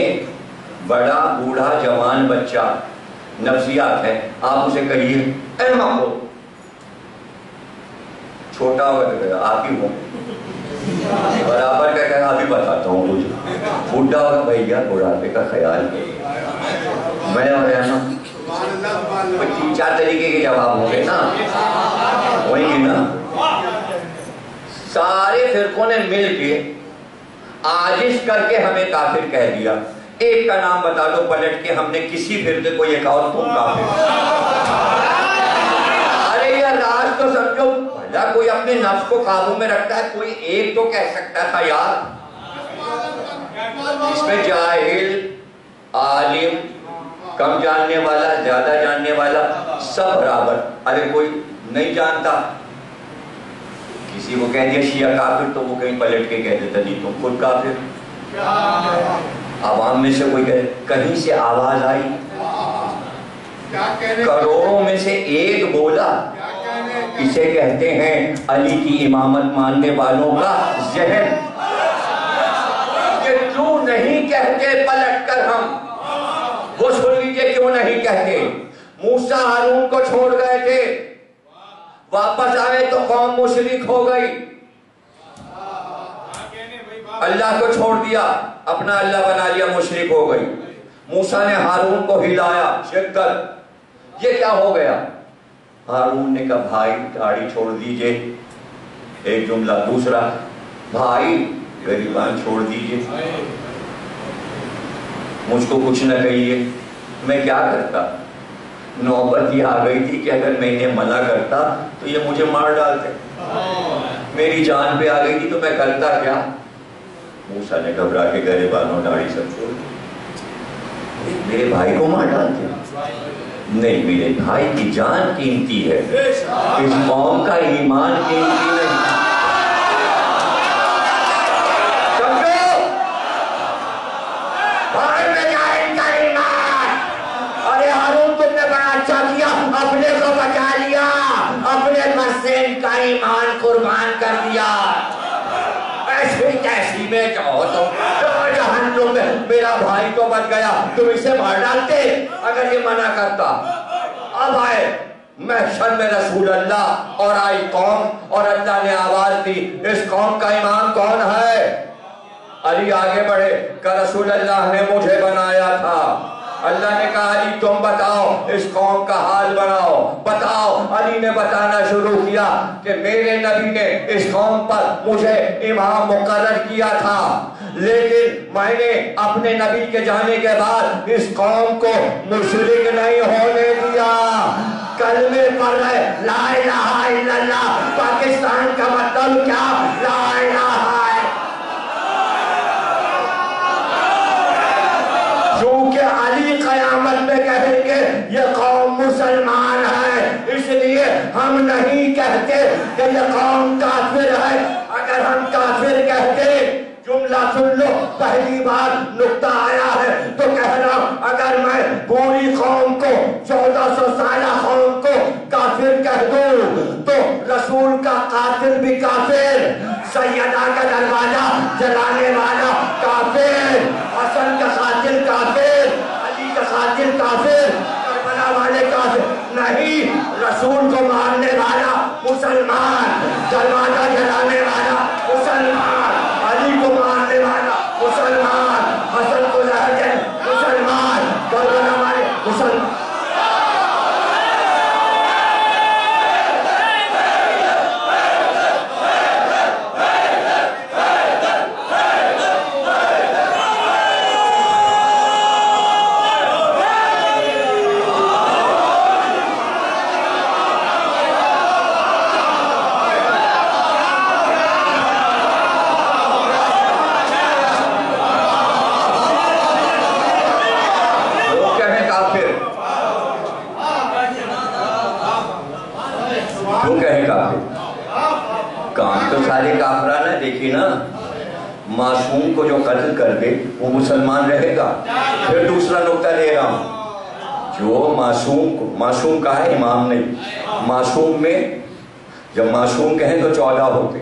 بڑا بوڑھا جوان بچہ نفسیات ہے، آپ اسے کہیے اے ماں، چھوٹا ہوگا آپ ہی ہوں برابر کا کہا ابھی بتاتا ہوں تجھے، بوڑھا ہوگا بھیا بڑھاپے کا خیال میں اور نا 3-4 طریقے کے جواب ہوں گے نا، وہی نا۔ سارے فرقوں نے مل کے عاجز کر کے ہمیں کافر کہہ دیا۔ ایک کا نام بتا دو پلٹ کے ہم نے کسی فرقے کو یہ کہا اور تم کافر۔ ارے یہ راز تو سمجھو، بھلا کوئی اپنے نفس کو قابو میں رکھتا ہے، کوئی ایک تو کہہ سکتا تھا یار، اس میں جاہل، عالم، کم جاننے والا، زیادہ جاننے والا سب برابر۔ ارے کوئی نہیں جانتا، کسی کو کہہ دیا شیعہ کافر تو وہ کہیں پلٹ کے کہہ دیتا نہیں تم خود کافر۔ عوام میں سے کوئی کہیں سے آواز آئی، کروڑوں میں سے ایک بولا، اسے کہتے ہیں علی کی امامت ماننے والوں کا ذہن، کہ کیوں نہیں کہتے پلٹ کر ہم، وہ سن لیجئے کیوں نہیں کہتے۔ موسیٰ ہارون کو چھوڑ گئے تھے، واپس آئے تو قوم مشرک ہو گئی، اللہ کو چھوڑ دیا، اپنا اللہ بنا لیا، مشرک ہو گئی۔ موسیٰ نے ہارون کو ہلایا، شدت، یہ کیا ہو گیا؟ ہارون نے کہا بھائی داڑھی چھوڑ دیجئے، ایک جملہ۔ دوسرا، بھائی غریبان چھوڑ دیجئے، مجھ کو کچھ نہ کہیے، میں کیا کرتا؟ نوبت یہ آ گئی تھی کہ اگر میں انہیں منع کرتا تو یہ مجھے مار ڈالتے، میری جان پہ آ گئی تھی تو میں کرتا کیا؟ موسیٰ نے گھبرا کے غریبانوں داڑھی سب چھوڑ، میرے بھائی کو مار ڈالتے؟ نہیں، میرے بھائی کی جان قیمتی ہے، اس قوم کا ایمان قیمتی نہیں۔ سمجھو بھائی میں جائن کا ایمان، ارے ہارون تم نے بڑا اچھا کیا، اپنے کو بچا لیا، اپنے مرسین کا ایمان قربان کر دیا، ایسی کیسی میں جاؤ تم جہنم میں، میرا بھائی تو بچ گیا، تم اسے مار ڈالتے اگر یہ منع کرتا۔ اب آئے محشر میں رسول اللہ اور آئی قوم، اور اللہ نے آواز دی اس قوم کا امام کون ہے؟ علی آگے بڑھے کہ رسول اللہ نے مجھے بنایا تھا۔ اللہ نے کہا علی تم بتاؤ اس قوم کا حال بناؤ، بتاؤ۔ علی نے بتانا شروع کیا کہ میرے نبی نے اس قوم پر مجھے امام مقرر کیا تھا، لیکن میں نے اپنے نبی کے جانے کے بعد اس قوم کو مشرک نہیں ہونے دیا۔ کلمے پڑھ رہے لا الہ الا اللہ، پاکستان کا مطلب کیا؟ لا الہ الا، کیونکہ علی قیامت میں کہیں گے یہ قوم مسلمان ہے، اس لیے ہم نہیں کہتے کہ یہ قوم کافر ہے۔ اگر ہم کافر کہتے، جملہ سن لو، پہلی بار نکتہ آیا ہے تو کہہ رہا ہوں، اگر میں پوری قوم کو 1400 سالہ قوم کو کافر کہہ دوں تو رسول کا قاتل بھی کافر، سیدہ کا دروازہ جلانے والا کافر، حسن کا قاتل کافر، علی کا قاتل کافر، کربلا والے کافر نہیں، رسول کو مارنے والا مسلمان، دروازہ جلانے والا مسلمان، علی کو مارنے والا مسلمان، حسن کو زہر مسلمان، کربلا والے مسلمان۔ دیکھیے نا، معصوم کو جو قتل کر دے وہ مسلمان رہے گا۔ پھر دوسرا نکتہ لے رہا ہوں، جو معصوم کا ہے امام نہیں، معصوم میں جب معصوم کہیں تو 14 ہوتے،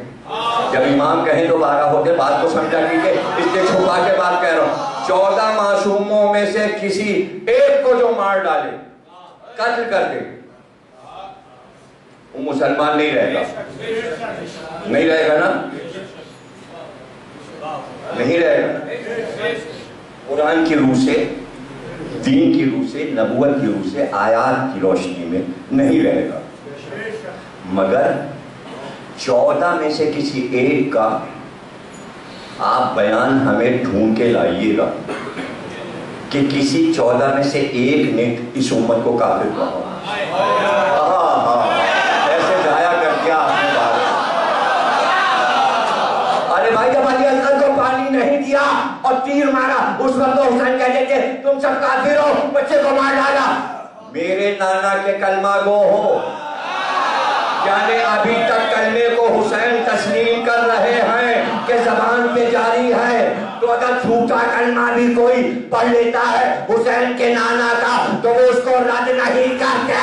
جب امام کہیں تو 12 ہوتے، بات کو سمجھا کیجئے، اس کے چھپا کے بات کہہ رہا ہوں۔ 14 معصوموں میں سے کسی ایک کو جو مار ڈالے، قتل کر دے، وہ مسلمان نہیں رہے گا، نہیں رہے گا نا، نہیں رہے گا۔ قرآن کی روح سے، دین کی روح سے، نبوت کی روح سے، آیات کی روشنی میں نہیں رہے گا، مگر 14 میں سے کسی ایک کا آپ بیان ہمیں ڈھونڈ کے لائیے گا کہ کسی 14 میں سے ایک نے اس امت کو کافر کہا۔ ایسے ضائع کر دیا آپ نے بات۔ ارے بھائی جب علی اصغر کو پانی نہیں دیا اور تیر مارا، اس وقت تو حسین کہتے تھے تم سب کافر ہو، بچے کو مار ڈالا۔ میرے نانا کے کلمہ گو ہو، یعنی ابھی تک کلمے کو حسین تسلیم کر رہے ہیں کہ زبان پہ جاری ہے، تو اگر جھوٹا کلمہ بھی کوئی پڑھ لیتا ہے حسین کے نانا کا تو وہ اس کو رد نہیں کرتے۔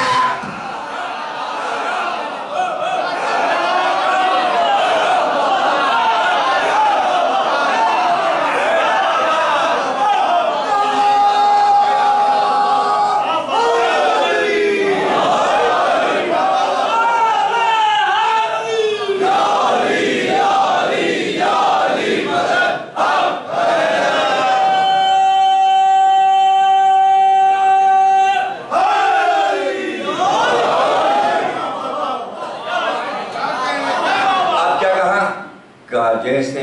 جیسے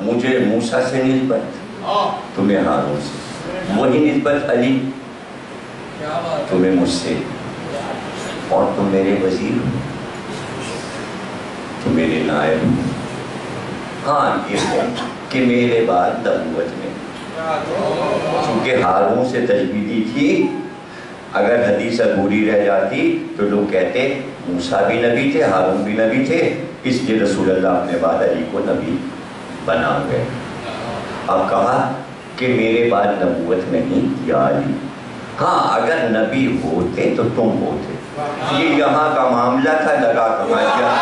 مجھے موسیٰ سے نسبت، تمہیں ہارون سے، وہی نسبت علی تمہیں مجھ سے، اور تم میرے وزیر ہو، تم میرے نائب ہو۔ ہاں یہ ہے کہ میرے بعد نبوت میں چونکہ ہارون سے تجویدی تھی، اگر حدیث عبوری رہ جاتی تو لوگ کہتے موسیٰ بھی نبی تھے، ہارون بھی نبی تھے، اس لیے رسول اللہ اپنے بعد علی کو نبی بنا گئے۔ اب کہا کہ میرے بعد نبوت نہیں یا علی، ہاں اگر نبی ہوتے تو تم ہوتے، یہ یہاں کا معاملہ تھا، لگا کمائے کیا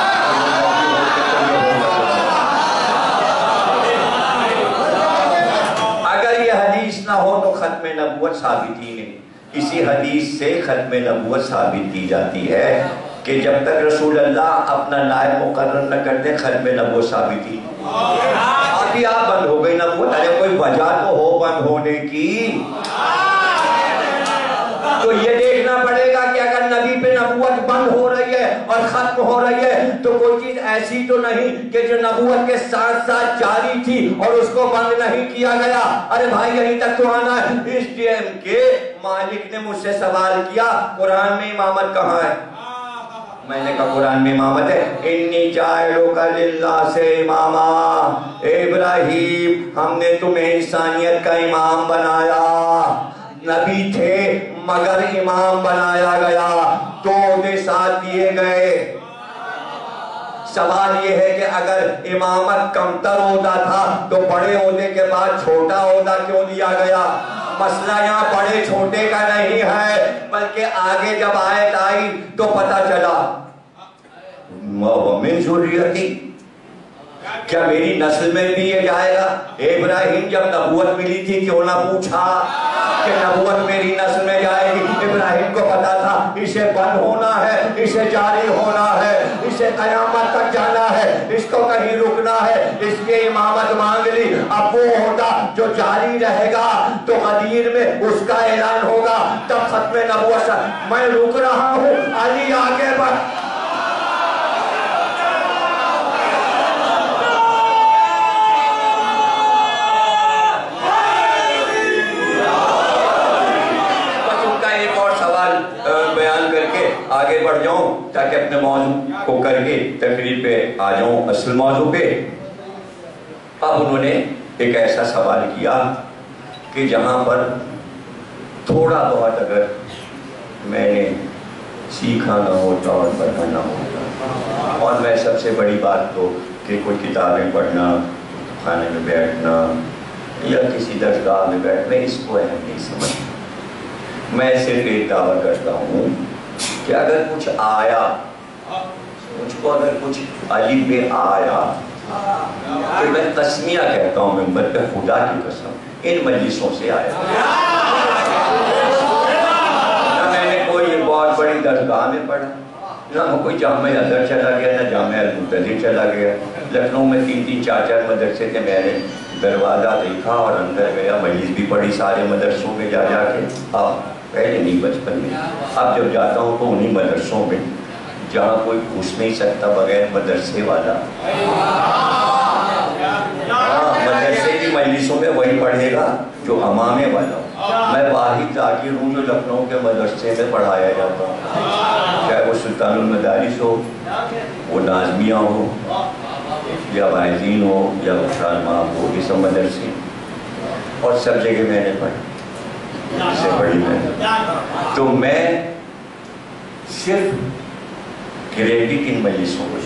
اگر یہ حدیث نہ ہو تو ختم نبوت ثابت ہی نہیں۔ اسی حدیث سے ختم نبوت ثابت کی جاتی ہے کہ جب تک رسول اللہ اپنا نائب مقرر نہ کر دیں ختم نبوت ثابت ہی ابھی آپ بند ہو گئی نبوت۔ ارے کوئی وجہ تو ہو بند ہونے کی، تو یہ دیکھنا پڑے گا کہ اگر نبی پہ نبوت بند ہو رہی ہے اور ختم ہو رہی ہے تو کوئی چیز ایسی تو نہیں کہ جو نبوت کے ساتھ ساتھ جاری تھی اور اس کو بند نہیں کیا گیا۔ ارے بھائی یہیں تک تو آنا ہے، اس ٹائم کے مالک نے مجھ سے سوال کیا قرآن میں امامت کہاں ہے؟ میں نے کہا قرآن میں امامت ہے، انی جاعلک للناس اماما، اے ابراہیم ہم نے تمہیں انسانیت کا امام بنایا، نبی تھے مگر امام بنایا گیا، دو عہدے ساتھ دیے گئے۔ سوال یہ ہے کہ اگر امامت کمتر عہدہ تھا تو بڑے عہدے کے بعد چھوٹا عہدہ کیوں دیا گیا؟ مسئلہ یہاں بڑے چھوٹے کا نہیں ہے، بلکہ آگے جب آیت آئی تو پتہ چلا من ذریتی، کیا میری نسل میں بھی یہ جائے گا؟ ابراہیم جب نبوت ملی تھی کیوں نہ پوچھا کہ نبوت میری نسل میں جائے گی؟ ابراہیم کو پتا تھا اسے بند ہونا ہے، اسے جاری ہونا ہے، اسے قیامت تک جانا ہے، اس کو کہیں رکنا ہے، اس لیے امامت مانگ لی۔ اب وہ ہوتا جو جاری رہے گا تو غدیر میں اس کا اعلان ہوگا، تب ختم نبوت۔ میں رک رہا ہوں، علی آگے بڑھ۔ بیان کر کے آگے بڑھ جاؤں تاکہ اپنے موضوع کو کر کے تقریر پہ آ جاؤں اصل موضوع پہ۔ اب انہوں نے ایک ایسا سوال کیا کہ جہاں پر تھوڑا بہت اگر میں نے سیکھا نہ ہوتا اور پڑھا نہ ہوتا، اور میں سب سے بڑی بات تو کہ کوئی کتابیں پڑھنا، کھانے میں بیٹھنا یا کسی درسگاہ میں بیٹھنا، اس کو اہم نہیں سمجھتا۔ میں صرف ایک دعویٰ کرتا ہوں کہ اگر کچھ آیا، مجھ کو اگر کچھ علی پہ آیا تو میں تسمیہ کہتا ہوں ممبر پہ، خدا کی قسم ان مجلسوں سے آیا۔ نہ میں نے کوئی بہت بڑی درسگاہ میں پڑھا، نہ کوئی جامعہ ازہر چلا گیا، نہ جامعہ المنتظر چلا گیا۔ لکھنؤ میں 3 4 مدرسے تھے، میں نے دروازہ دیکھا اور اندر گیا، مجلس بھی پڑھی سارے مدرسوں میں جا کے۔ اب پہلے نہیں بچپن میں، اب جب جاتا ہوں تو انہی مدرسوں میں جہاں کوئی گھس نہیں سکتا بغیر مدرسے والا، مدرسے کی مجلسوں میں وہی پڑھے گا جو امامے والا ہو۔ میں واحد ذاکر ہوں جو لکھنؤ کے مدرسے میں پڑھایا جاتا ہوں، چاہے وہ سلطان المدارس ہو، وہ نازمیہ ہو، یا واعظین ہو، یا شالمام ہو، یہ سب مدرسے، اور سب جگہ میں نے پڑھا، سے بڑی میں نے۔ تو میں صرف کریڈٹ ان مجلسوں کو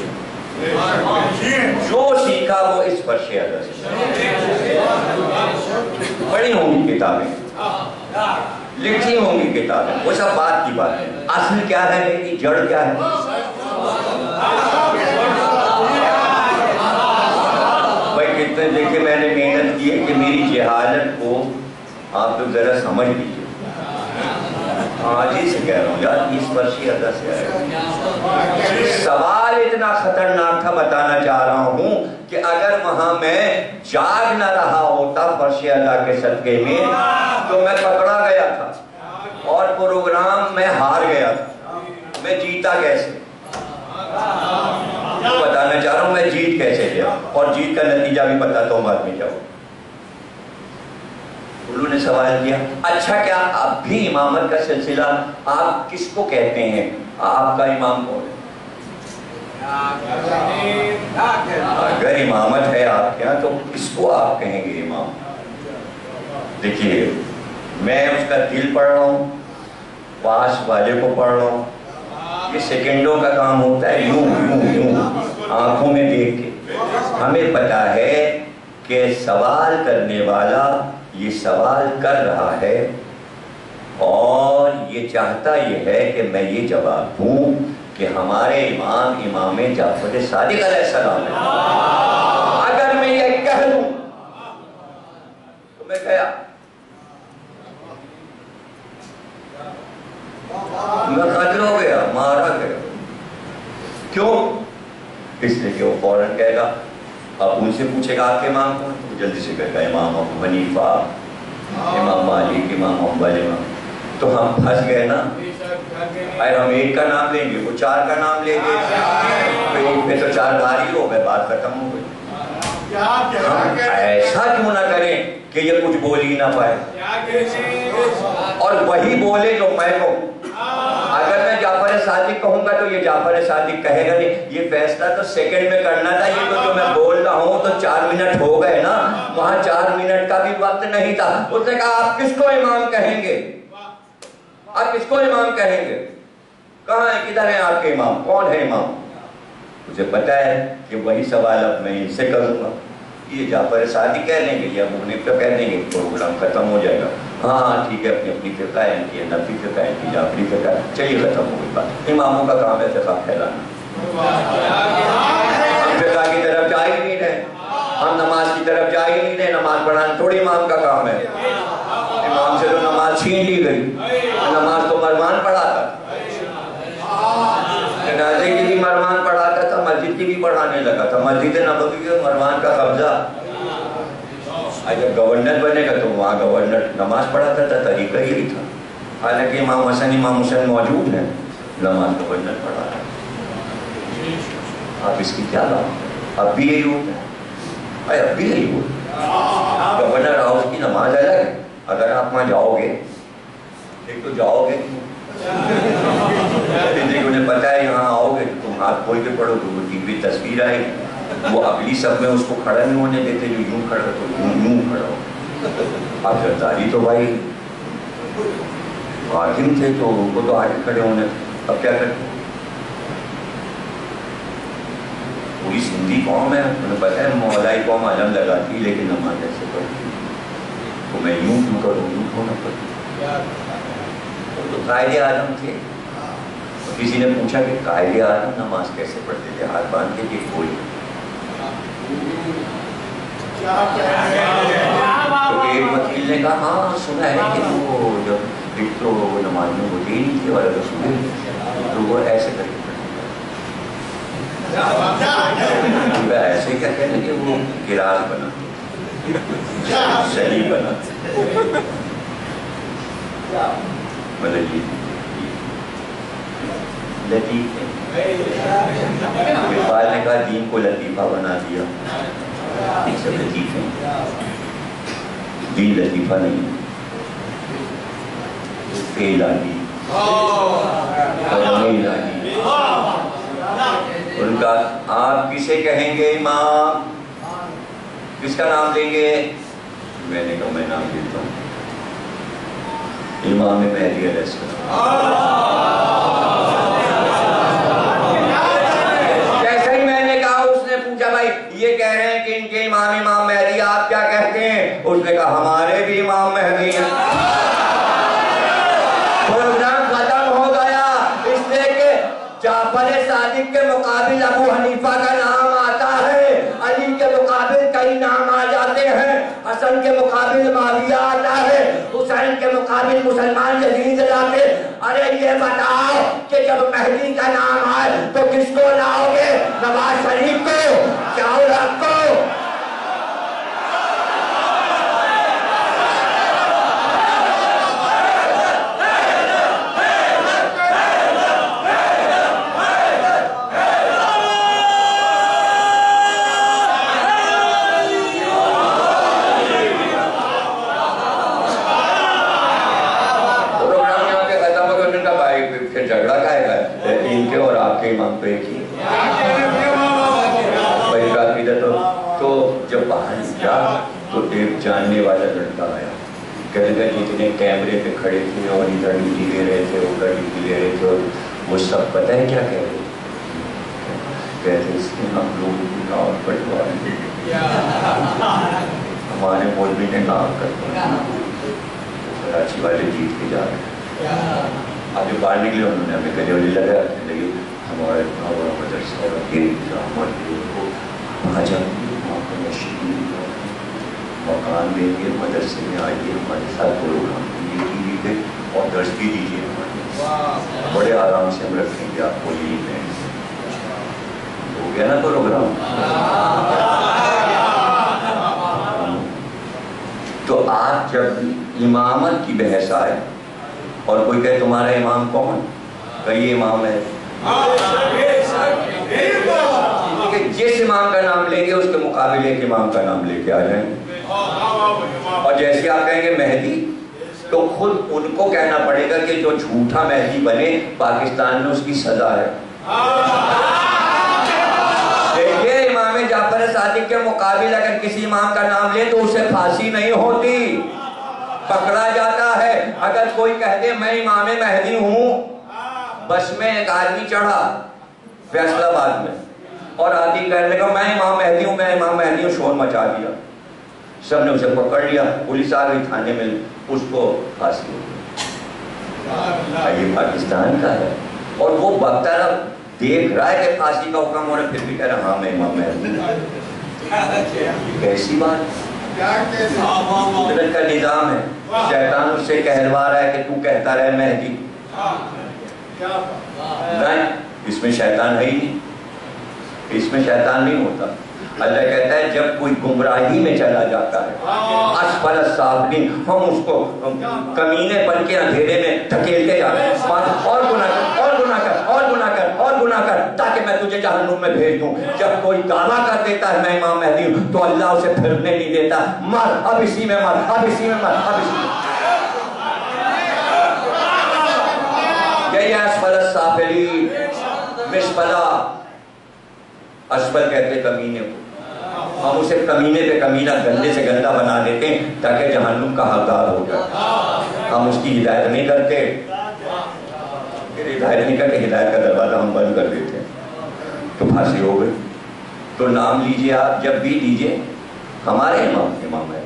جو سیکھا وہ اس فرش اعلیٰ سے۔ پڑھی ہوں گی کتابیں، لکھی ہوں گی کتابیں، وہ سب بات کی بات ہے، اصل کیا ہے کہ جڑ کیا ہے؟ بھائی کتنے دیکھیں میں نے محنت کی ہے کہ میری جہالت کو آپ لوگ ذرا سمجھ لیجیے۔ آج ہی سے کہہ رہا ہوں یار، اس فرشی ادا سے آئے۔ سوال اتنا خطرناک تھا، بتانا چاہ رہا ہوں کہ اگر وہاں میں جاگ نہ رہا ہوتا فرشی ادا کے صدقے میں تو میں پکڑا گیا تھا اور پروگرام میں ہار گیا تھا۔ میں جیتا کیسے؟ بتانا چاہ رہا ہوں میں جیت کیسے گیا، اور جیت کا نتیجہ بھی بتاتا ہوں بعد میں جاؤ۔ انہوں نے سوال کیا اچھا کیا اب بھی امامت کا سلسلہ آپ کس کو کہتے ہیں؟ آپ کا امام کون ہے؟ اگر امامت ہے آپ کے یہاں تو کس کو آپ کہیں گے امام؟ دیکھیے میں اس کا دل پڑھ رہا ہوں، پاس والے کو پڑھ رہا ہوں، یہ سیکنڈوں کا کام ہوتا ہے، یوں یوں یوں آنکھوں میں دیکھ کے۔ ہمیں پتا ہے کہ سوال کرنے والا یہ سوال کر رہا ہے اور یہ چاہتا یہ ہے کہ میں یہ جواب دوں کہ ہمارے امام جعفر صادق علیہ السلام ہے۔ اگر میں یہ کہہ دوں تو میں گیا، میں قتل ہو گیا، مارا گیا۔ کیوں؟ اس لیے کہ وہ فوراً کہے گا، اب ان سے پوچھے گا آپ کے امام کون؟ تو جلدی سے کہے گا امام ابو حنیفہ، امام مالک، امام حنبل، امام۔ تو ہم پھنس گئے نا، اگر ہم ایک کا نام لیں گے وہ 4 کا نام لیں گے، ایک پہ تو 4 بھاری ہو گئے، بات ختم ہو گئی۔ ہم ایسا کیوں نہ کریں کہ یہ کچھ بول ہی نہ پائے، اور اور وہی بولے جو میں کہوں. اگر میں جعفر صادق کہوں گا تو یہ جعفر صادق کہے گا نہیں. یہ فیصلہ تو سیکنڈ میں کرنا تھا. یہ تو جو میں بول رہا ہوں تو 4 منٹ ہو گئے نا, وہاں 4 منٹ کا بھی وقت نہیں تھا. اس نے کہا آپ کس کو امام کہیں گے, آپ کس کو امام کہیں گے, کہاں ہے, کدھر ہیں آپ کے امام, کون ہے امام؟ مجھے پتا ہے کہ وہی سوال اب میں ان سے کروں گا. یہ جعفر صادق کہہ لیں گے یا منیف کا کہہ دیں گے, پروگرام ختم ہو جائے گا. ہاں ٹھیک ہے, اپنی اپنی فرقہ ہے, ان کی نفی فرقہ ہے, ان کی جعفری فرقہ ہے, چلیے ختم ہو گئی بات. اماموں کا کام ہے فرقہ پھیلانا. ہم فرقہ کی طرف جا ہی نہیں رہے, ہم نماز کی طرف جا ہی نہیں رہے. نماز پڑھانا تھوڑی امام کا کام ہے. امام سے تو نماز چھین لی گئی. نماز تو مروان پڑھاتا تھا, جنازے کی بھی مروان پڑھاتا تھا, مسجد کی بھی پڑھانے لگا تھا. مسجد نبوی کے مروان کا قبضہ. جب گورنر بنے گا تو وہاں گورنر نماز پڑھاتا تھا, طریقہ یہی تھا. حالانکہ امام حسن امام حسین موجود ہیں, نماز گورنر پڑھا رہا ہے. آپ اس کی کیا بات, اب بھی یہی ہوتا ہے, اب بھی یہی ہوتا ہے. گورنر ہاؤس کی نماز الگ ہے. اگر آپ وہاں جاؤ گے, ایک تو جاؤ گے, انہیں پتا ہے یہاں آؤ گے تم ہاتھ کھول کے پڑھو گے, وہ ٹی وی تصویر آئے گی, وہ اگلی صف میں اس کو کھڑا نہیں ہونے دیتے, جو یوں کھڑا تو یوں کھڑا ہو. آپ زرداری تو بھائی حاکم تھے تو ان کو تو آگے کھڑے ہونے, اب کیا کرتے. پوری سندھی قوم ہے, انہیں پتا ہے مولائی قوم علم لگاتی لیکن نماز ایسے پڑھتی, تو میں یوں کیوں کروں, یوں کیوں نہ پڑھوں. تو قائد اعظم تھے. کسی نے پوچھا کہ قائد اعظم نماز کیسے پڑھتے تھے, ہاتھ باندھ کے, کہ کوئی. تو ایک وکیل نے کہا ہاں سنا ہے کہ وہ جب ایک تو وہ نماز میں ہوتے ہی نہیں تھے, اور اگر سنے تو وہ ایسے کر کے پڑھتے. ایسے کیا کہتے ہیں کہ وہ گراج بنا, صحیح بنا. مطلب یہ لطیف ہے. اقبال نے کہا دین کو لطیفہ بنا دیا. یہ سب لطیف ہیں, دین لطیفہ نہیں, فعل الہی, قلم الہی. ان کا آپ کسے کہیں گے امام, کس کا نام لیں گے؟ میں نے کہا میں نام دیتا ہوں, امام مہدی علیہ السلام. یہ کہہ رہے ہیں کہ ان کے امام مہدی, آپ کیا کہتے ہیں؟ اس نے کہا ہمارے بھی امام مہدی ہیں. پروگرام ختم ہو گیا, اس لیے کہ جعفر صادق کے مقابل ابو حنیفہ کا نام آتا ہے, علی کے مقابل کئی نام آ جاتے ہیں, حسن کے مقابل معاویہ آتا ہے, حسین کے مقابل مسلمان یزید لاتے. ارے یہ بتاؤ کہ جب مہدی کا نام آئے تو کس کو لاؤ گے, نواز شریف کو, شاہ الحق کو؟ جھگڑا کا ہے ان کے اور آپ کے امام پہ کی. تو جب باہر گیا تو ایک جاننے والا لڑکا آیا, کہنے لگا جتنے کیمرے پہ کھڑے تھے اور ادھر ڈیوٹی لے رہے تھے, ادھر ڈیوٹی لے رہے تھے, اور وہ سب پتہ ہے کیا کہہ رہے تھے, کہتے اس نے ہم لوگوں کی نام کٹوا دی, ہمارے مولوی نے نام کٹوا, کراچی والے جیت کے جا رہے. اب جو باہر نکلے انہوں نے ہمیں گلے والے لگا, لیکن ہمارے اتنا بڑا مدرسہ اور مکان دیں گے, مدرسے میں آئیے, ہمارے ساتھ پروگرام کیجیے اور درس بھی دیجیے ہمارے, بڑے آرام سے ہم رکھیں گے آپ کو. یہی میں ہو گیا نا پروگرام. تو آج جب امامت کی بحث آئے اور کوئی کہے تمہارا امام کون, کئی امام ہے, جس امام کا نام لیں گے اس کے مقابل ایک امام کا نام لے کے آ جائیں گے. اور جیسے آپ کہیں گے مہدی, تو خود ان کو کہنا پڑے گا کہ جو جھوٹا مہدی بنے پاکستان میں اس کی سزا ہے. دیکھیے امام جعفر صادق کے مقابل اگر کسی امام کا نام لے تو اسے پھانسی نہیں ہوتی, پکڑا جاتا ہے. اگر کوئی کہہ دے میں امام مہدی ہوں, بس میں ایک آدمی چڑھا فیصل آباد میں اور آدمی کہنے لگا میں امام مہدی ہوں, میں امام مہدی ہوں, شور مچا دیا, سب نے اسے پکڑ لیا, پولیس آ گئی تھانے میں, اس کو پھانسی ہو گئی. یہ پاکستان کا ہے اور وہ بخترا دیکھ رہا ہے کہ پھانسی کا حکم ہو رہا ہے, پھر بھی کہہ رہا ہاں میں امام مہدی ہوں. کیسی بات, قدرت کا نظام ہے. شیطان اس سے کہلوا رہا ہے کہ تو کہتا رہے مہدی. نہیں, اس میں شیطان ہے ہی نہیں, اس میں شیطان نہیں ہوتا. اللہ کہتا ہے جب کوئی گمراہی میں چلا جاتا ہے اسفل السافلین, ہم اس کو کمینے بن کے اندھیرے میں دھکیلتے جاتے ہیں, اور گناہ کر اور گناہ کر اور گناہ کر اور گناہ کر تاکہ میں تجھے جہنم میں بھیج دوں. جب کوئی دعویٰ کر دیتا ہے میں امام مہدی ہوں تو اللہ اسے پھرنے نہیں دیتا, مر اب اسی میں مر, اب اسی میں مر, اب اسی میں. یہی اسفل السافلین, مسفلا, اسفل کہتے کمینے کو, ہم اسے کمینے پہ کمینہ گندے سے گندہ بنا دیتے ہیں تاکہ جہنم کا حقدار ہو جائے. ہم اس کی ہدایت نہیں کرتے, پھر ہدایت نہیں کرتے, ہدایت کا دروازہ ہم بند کر دیتے ہیں تو پھانسی ہو گئی. تو نام لیجئے آپ جب بھی لیجئے, ہمارے امام ہے,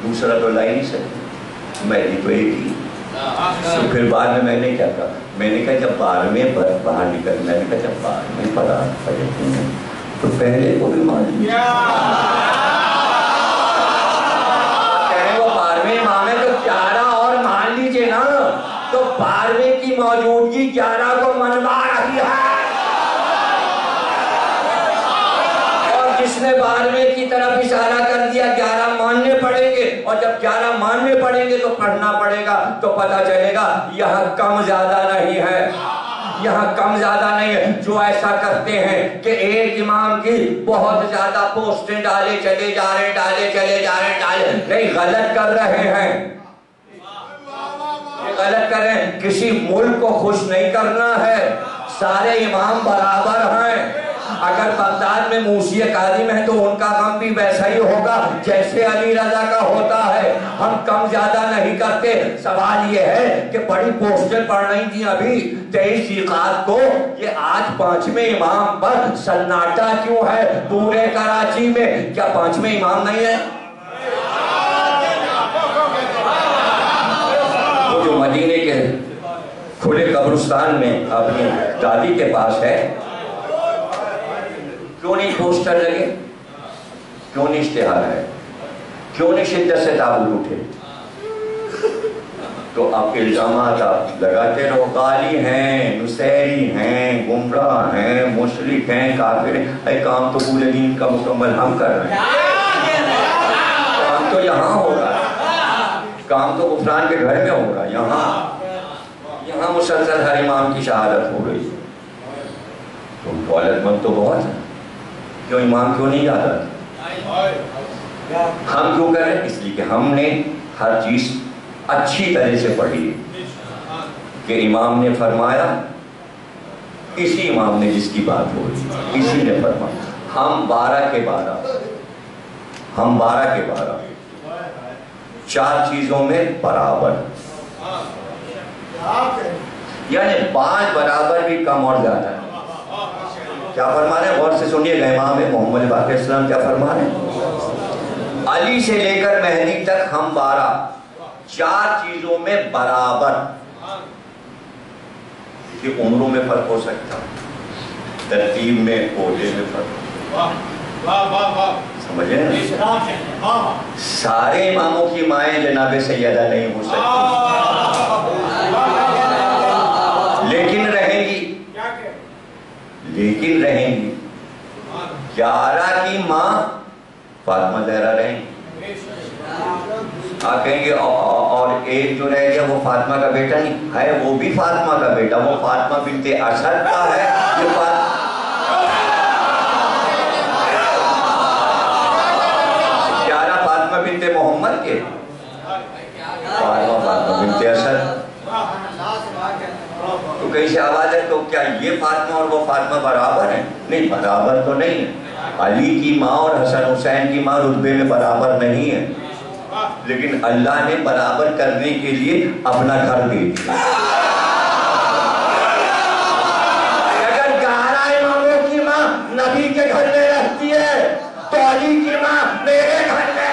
دوسرا تو لا ہی نہیں سکتے, مہدی تو ایک ہی. تو پھر بعد میں نے کیا کہا, میں نے کہا جب 12ویں باہر نکل, میں نے کہا جب 12ویں پڑھا تو پہلے کو بھی مان لیا. کہنے وہ 12ویں امام ہے تو 11 اور مان لیجئے نا, تو 12ویں کی موجودگی 11 کو منوا رہی ہے. اور جس نے 12ویں کی طرف اشارہ کر دیا 11 ماننے پڑیں گے, اور جب 11 ماننے پڑیں گے تو پڑھنا پڑے گا, تو پتہ چلے گا یہاں کم زیادہ نہیں ہے, یہاں کم زیادہ نہیں ہے. جو ایسا کرتے ہیں کہ ایک امام کی بہت زیادہ پوسٹیں ڈالے چلے جا رہے, ڈالے چلے جا رہے, ڈالے نہیں, غلط کر رہے ہیں, غلط کر رہے ہیں. کسی ملک کو خوش نہیں کرنا ہے, سارے امام برابر ہیں. اگر بغداد میں موسی کاظم ہے تو ان کا غم بھی ویسا ہی ہوگا جیسے علی رضا کا ہوتا ہے. ہم کم زیادہ نہیں کرتے. سوال یہ ہے کہ بڑی پوسٹیں پڑھ رہی تھیں ابھی 23 ذوالقعدہ کو, یہ آج 5ویں امام پر سناٹا کیوں ہے پورے کراچی میں؟ کیا 5ویں امام نہیں ہے؟ وہ جو مدینے کے کھلے قبرستان میں اپنی دادی کے پاس ہے, کیوں نہیں پوسٹر لگے, کیوں نہیں اشتہار ہے, کیوں نہیں شدت سے تابوت اٹھے؟ تو آپ کے الزامات آپ لگاتے رہو, قالی ہیں, نصیری ہیں, گمراہ ہیں, مشرک ہیں, کافر ہیں. اے کام تو پورے دین کا مکمل ہم کر رہے ہیں. کام تو یہاں ہو رہا ہے, کام تو غفران کے گھر میں ہو رہا ہے. یہاں مسلسل ہر امام کی شہادت ہو رہی ہے. تو دولت مند تو بہت ہے, کیوں امام کیوں نہیں یاد آتا؟ ہم کیوں کریں؟ اس لیے کہ ہم نے ہر چیز اچھی طرح سے پڑھی کہ امام نے فرمایا, اسی امام نے جس کی بات ہو رہی اسی نے فرمایا. ہم 12 کے 12 4 چیزوں میں برابر, یعنی 5 برابر بھی کم اور زیادہ ہے. کیا فرما رہے ہیں؟ غور سے سنیے گا. امام محمد باقر اسلام کیا فرما رہے ہیں؟ علی سے لے کر مہدی تک ہم 12 4 چیزوں میں برابر. کہ عمروں میں فرق ہو سکتا, ترتیب میں, عہدے میں فرق, سمجھے نا؟ سارے اماموں کی مائیں جناب سیدہ نہیں ہو سکتی, لیکن رہیں گی, لیکن رہیں گی. 11 کی ماں فاطمہ زہرا رہیں گی. آپ کہیں گے اور ایک جو رہ گیا وہ فاطمہ کا بیٹا نہیں ہے, وہ بھی فاطمہ کا بیٹا, وہ فاطمہ بنت اسد کا ہے. یہ 11 فاطمہ بنت محمد کے, فاطمہ بنت اسد. تو کہیں سے آواز ہے تو کیا یہ فاطمہ اور وہ فاطمہ برابر ہیں؟ نہیں، برابر تو نہیں ہے. علی کی ماں اور حسن حسین کی ماں رتبے میں برابر نہیں ہے، لیکن اللہ نے برابر کرنے کے لیے اپنا گھر دے دیا. اگر 11 اماموں کی ماں نبی کے گھر میں رہتی ہے تو علی کی ماں میرے گھر میں.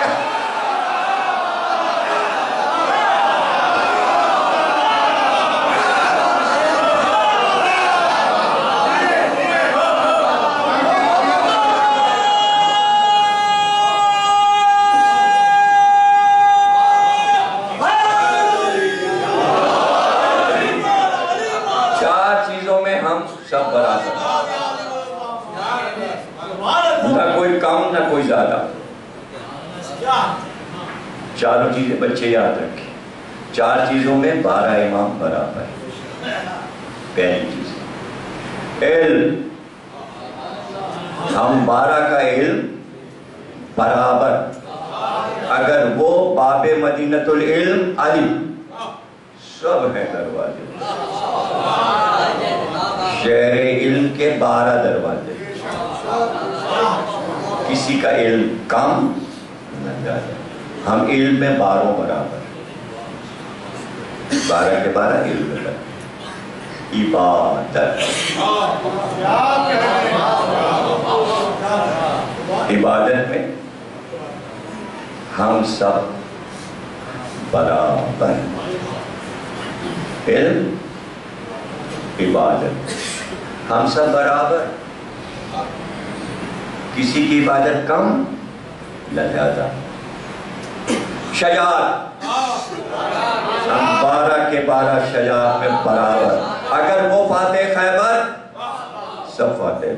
سب برابر، نہ کوئی کم نہ کوئی زیادہ. چاروں چیزیں بچے یاد رکھیں. 4 چیزوں میں 12 امام برابر. پہلی چیز علم، ہم 12 کا علم برابر. اگر وہ باب مدینۃ العلم علی، سب ہے دروازے. شہر علم کے 12 دروازے. کسی کا علم کم نہ زیادہ. ہم علم میں 12 برابر. 12 کے 12 علم میں. عبادت، عبادت میں ہم سب برابر. علم، عبادت، ہم سب برابر. کسی کی عبادت کم نہ زیادہ. شجاعت، ہم 12 کے 12 شجاعت میں برابر. اگر وہ فاتح خیبر، سب فاتح.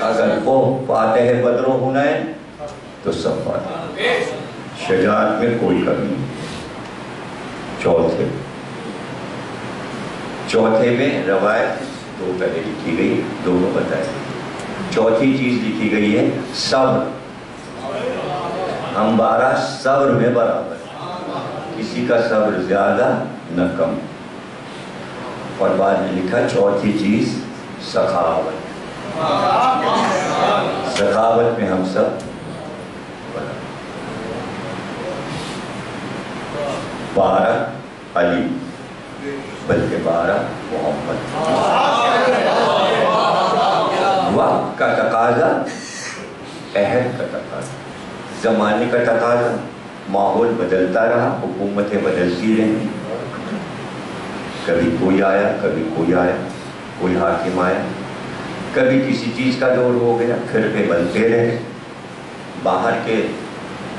اگر وہ فاتح بدر و حنین تو سب فاتح. شجاعت میں کوئی کمی نہیں. چوتھے میں روایت 2 پہلے لکھی گئی، دونوں بتائے. چوتھی چیز لکھی گئی ہے صبر. ہم 12 صبر میں برابر. کسی کا صبر زیادہ نہ کم. اور بعد میں لکھا چوتھی چیز سخاوت. سخاوت میں ہم سب برابر. 12 علی بلکہ 12 محمد. وقت کا تقاضا، عہد کا تقاضا، زمانے کا تقاضا. ماحول بدلتا رہا، حکومتیں بدلتی رہیں. کبھی کوئی آیا، کبھی کوئی آیا، کوئی حاکم آیا. کبھی کسی چیز کا دور ہو گیا، فرقے بنتے رہے. باہر کے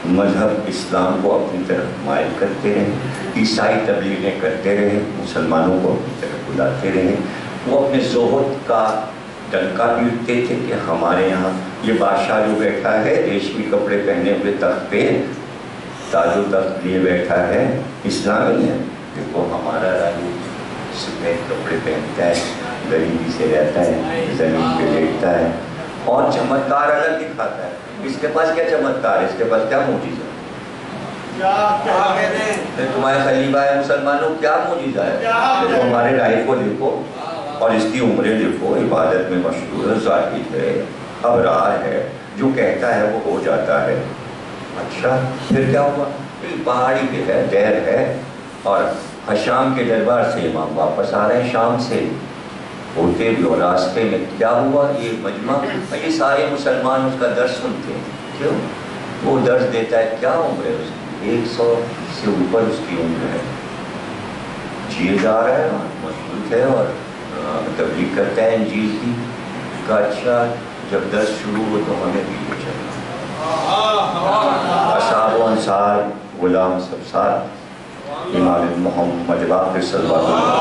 مذہب اسلام کو اپنی طرف مائل کرتے رہے. عیسائی تبلیغیں کرتے رہے، مسلمانوں کو اپنی طرف بلاتے رہے. وہ اپنے زہد کا ڈنکا پیٹتے تھے کہ ہمارے یہاں یہ بادشاہ جو بیٹھا ہے ریشمی کپڑے پہنے ہوئے تخت پہ تاج و تخت لیے بیٹھا ہے، اسلامی ہے. دیکھو ہمارا راجو سفید کپڑے پہنتا ہے، غریبی سے رہتا ہے، زمین پہ لیٹتا ہے اور چمتکار الگ دکھاتا ہے. اس کے پاس کیا چمتکار ہے؟ اس کے پاس کیا معجزہ ہے؟ تمہارے خلیفہ ہے مسلمانوں، کیا معجزہ ہے؟ دیکھو ہمارے رائے کو دیکھو اور اس کی عمریں دیکھو. عبادت میں مشہور، زاہد ہے، ابرار ہے، جو کہتا ہے وہ ہو جاتا ہے. اچھا پھر کیا ہوا؟ پہاڑی پہ ہے، دیر ہے، اور حشام کے دربار سے امام واپس آ رہے ہیں شام سے ہوتے ہوئے. راستے میں کیا ہوا؟ یہ مجمع، یہ سارے مسلمان اس کا درس سنتے ہیں. کیوں؟ وہ درس دیتا ہے. کیا عمر ہے اس کی؟ 100 سے اوپر اس کی عمر ہے. جیے جا رہا ہے، مضبوط ہے اور تبلیغ کرتا ہے انجیل کی. کہا اچھا جب درس شروع ہو تو ہمیں بھی لے چلنا. اصحاب و انصار غلام سب ساتھ امام محمد باقر صلی اللہ علیہ وسلم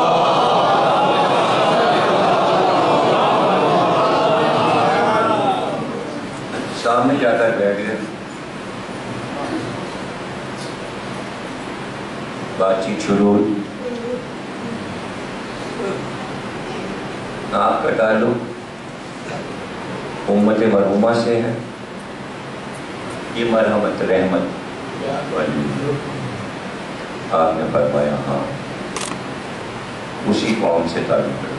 سامنے جا کر بیٹھ گئے. بات چیت شروع ہوئی. آپ کا تعلق امت مرحومہ سے ہے. یہ مرحمت رحمت والی آپ نے فرمایا ہاں اسی قوم سے تعلق ہے،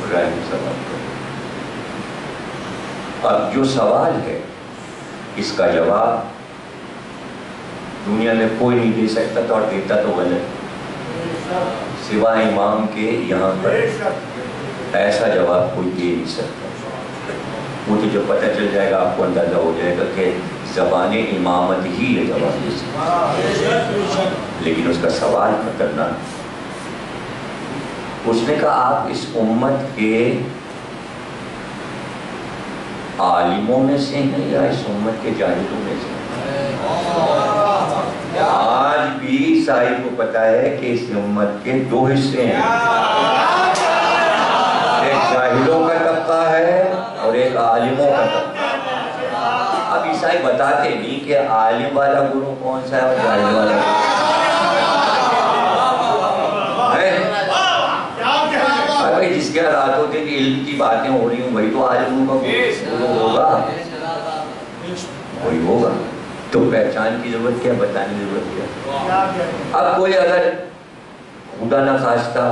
ابراہیم سوال کرو۔ اب جو سوال ہے اس کا جواب دنیا میں کوئی نہیں دے سکتا تھا، اور دیتا تو غلط سوائے امام کے یہاں پر ایسا جواب کوئی دے نہیں سکتا۔ وہ تو جو پتہ چل جائے گا آپ کو اندازہ ہو جائے گا کہ زبان امامت ہی یہ جواب دے سکتا، لیکن اس کا سوال خطرناک۔ اس نے کہا آپ اس امت کے عالموں میں سے ہیں یا اس امت کے جاہلوں میں سے ہیں؟ آج بھی عیسائی کو پتا ہے کہ اس امت کے دو حصے ہیں، ایک جاہلوں کا طبقہ ہے اور ایک عالموں کا طبقہ ہے۔ اب عیسائی بتاتے نہیں کہ عالم والا گروہ کون سا ہے اور جاہل والا گروہ ہے۔ جس کے راتوں دن علم کی باتیں ہو رہی ہوں وہی تو عالموں کا گروہ ہوگا، وہی ہوگا۔ تو پہچان کی ضرورت کیا، بتانے کی ضرورت کیا؟ اب کوئی اگر خدا نہ خواستہ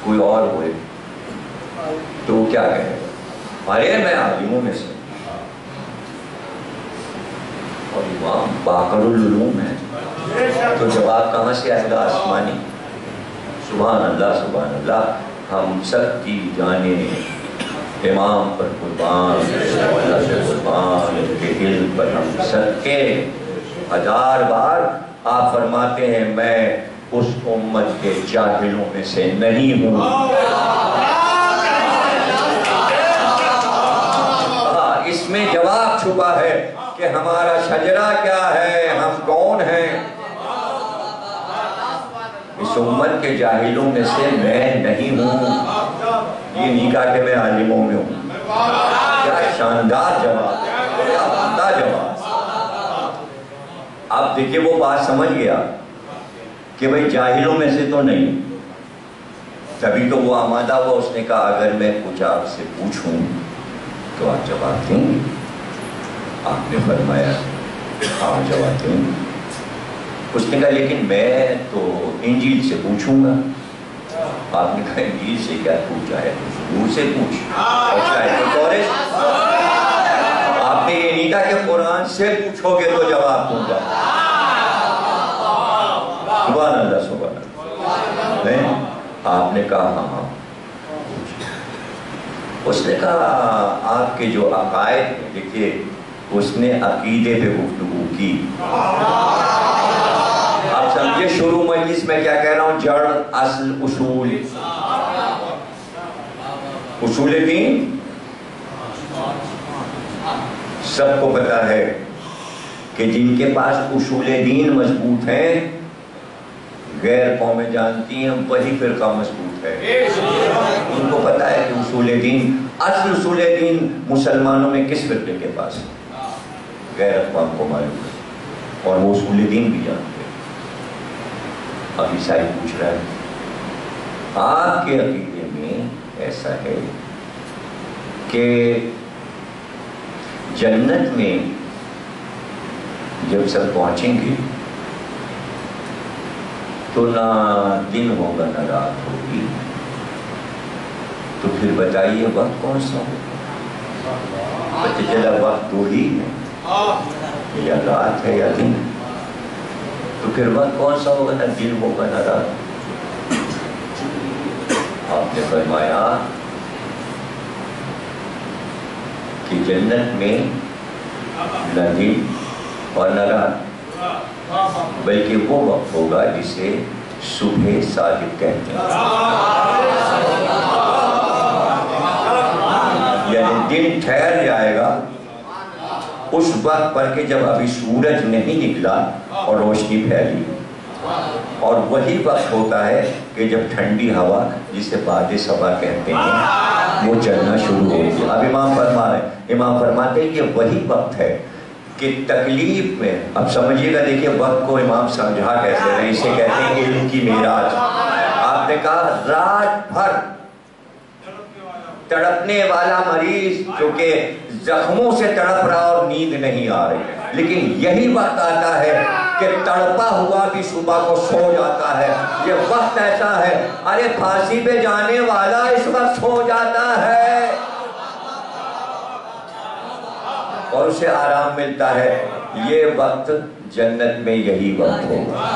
کوئی اور ہوئے تو وہ کیا کہے گا؟ ارے میں عالموں میں سے، اور امام باقر العلوم ہے، تو جواب کہاں سے آئے گا؟ آسمانی۔ سبحان اللہ سبحان اللہ، ہم سب کی جانیں امام پر قربان، اللہ سے قربان، ان کے علم پر ہم سب کے ہزار بار۔ آپ فرماتے ہیں میں اس امت کے جاہلوں میں سے نہیں ہوں۔ اس میں جواب چھپا ہے کہ ہمارا شجرہ کیا ہے، ہم کون ہیں۔ اس امت کے جاہلوں میں سے میں نہیں ہوں۔ یہ نہیں کہا کہ میں عالموں میں ہوں۔ کیا شاندار جواب، کیا عمدہ جواب۔ آپ دیکھیں وہ بات سمجھ گیا کہ بھئی جاہلوں میں سے تو نہیں، تبھی تو وہ آمادہ ہوا۔ اس نے کہا اگر میں کچھ آپ سے پوچھوں تو آپ جواب دیں گے؟ آپ نے فرمایا آپ جواب دیں گے۔ اس نے کہا لیکن میں تو انجیل سے پوچھوں گا۔ آپ نے کہا انجیل سے کیا پوچھا ہے، زبور سے پوچھ، اچھا ہے تو تورات۔ آپ نے یہ نہیں کہا کہ قرآن سے پوچھو گے تو جواب دوں گا۔ سبحان اللہ سبحان اللہ۔ آپ نے کہا ہاں ہاں۔ اس نے کہا آپ کے جو عقائد ہیں، دیکھیے اس نے عقیدے پہ گفتگو کی۔ آپ سمجھے شروع مجلس میں کیا کہہ رہا ہوں، جڑ اصل اصول، اصول دین سب کو پتا ہے کہ جن کے پاس اصول دین مضبوط ہیں غیر قومیں جانتی ہیں وہی فرقہ مضبوط ہے۔ ان کو پتا ہے کہ اصول دین، اصل اصول دین مسلمانوں میں کس فرقے کے پاس ہے، غیر اقوام کو معلوم ہے اور وہ اصول دین بھی جانتے ہیں۔ اب عیسائی پوچھ رہا ہے آپ کے عقیدے میں ایسا ہے کہ جنت میں جب سب پہنچیں گے تو نہ دن ہوگا نہ رات ہوگی، تو پھر بتائیے وقت کون سا ہوگا؟ پتہ چلا وقت دو ہی ہے، یا رات ہے یا دن، تو پھر وقت کون سا ہوگا؟ نہ دن ہوگا نہ رات۔ آپ نے فرمایا کہ جنت میں نہ دن اور نہ رات، بلکہ وہ وقت ہوگا جسے صبح صادق کہتے ہیں، یعنی دن ٹھہر جائے گا اس وقت پر کہ جب ابھی سورج نہیں نکلا اور روشنی پھیلی، اور وہی وقت ہوتا ہے کہ جب ٹھنڈی ہوا جسے باد صبا کہتے ہیں وہ چلنا شروع ہوتی ہے۔ اب امام فرماتے ہیں کہ وہی وقت ہے کہ تکلیف میں، اب سمجھیے گا، دیکھیے وقت کو امام سمجھا کیسے ہیں، اسے کہتے ہیں علم کی معراج۔ آپ نے کہا رات بھر تڑپنے والا مریض جو کہ زخموں سے تڑپ رہا اور نیند نہیں آ رہی، لیکن یہی وقت آتا ہے کہ تڑپا ہوا بھی صبح کو سو جاتا ہے. یہ وقت ایسا ہے, ارے پھانسی پہ جانے والا اس وقت سو جاتا ہے اور اسے آرام ملتا ہے. یہ وقت جنت میں یہی وقت ہوگا,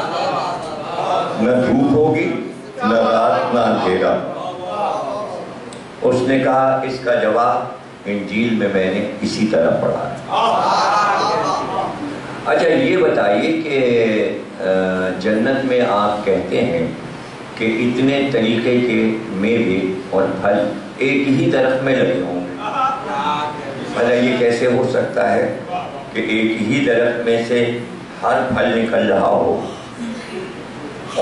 نہ دھوپ ہوگی نہ رات نہ اندھیرا. اس نے کہا اس کا جواب انجیل میں میں نے اسی طرح پڑھا ہے. اچھا یہ بتائیے کہ جنت میں آپ کہتے ہیں کہ اتنے طریقے کے میوے اور پھل ایک ہی درخت میں لگے ہوں گے. مطلب یہ کیسے ہو سکتا ہے کہ ایک ہی درخت میں سے ہر پھل نکل رہا ہو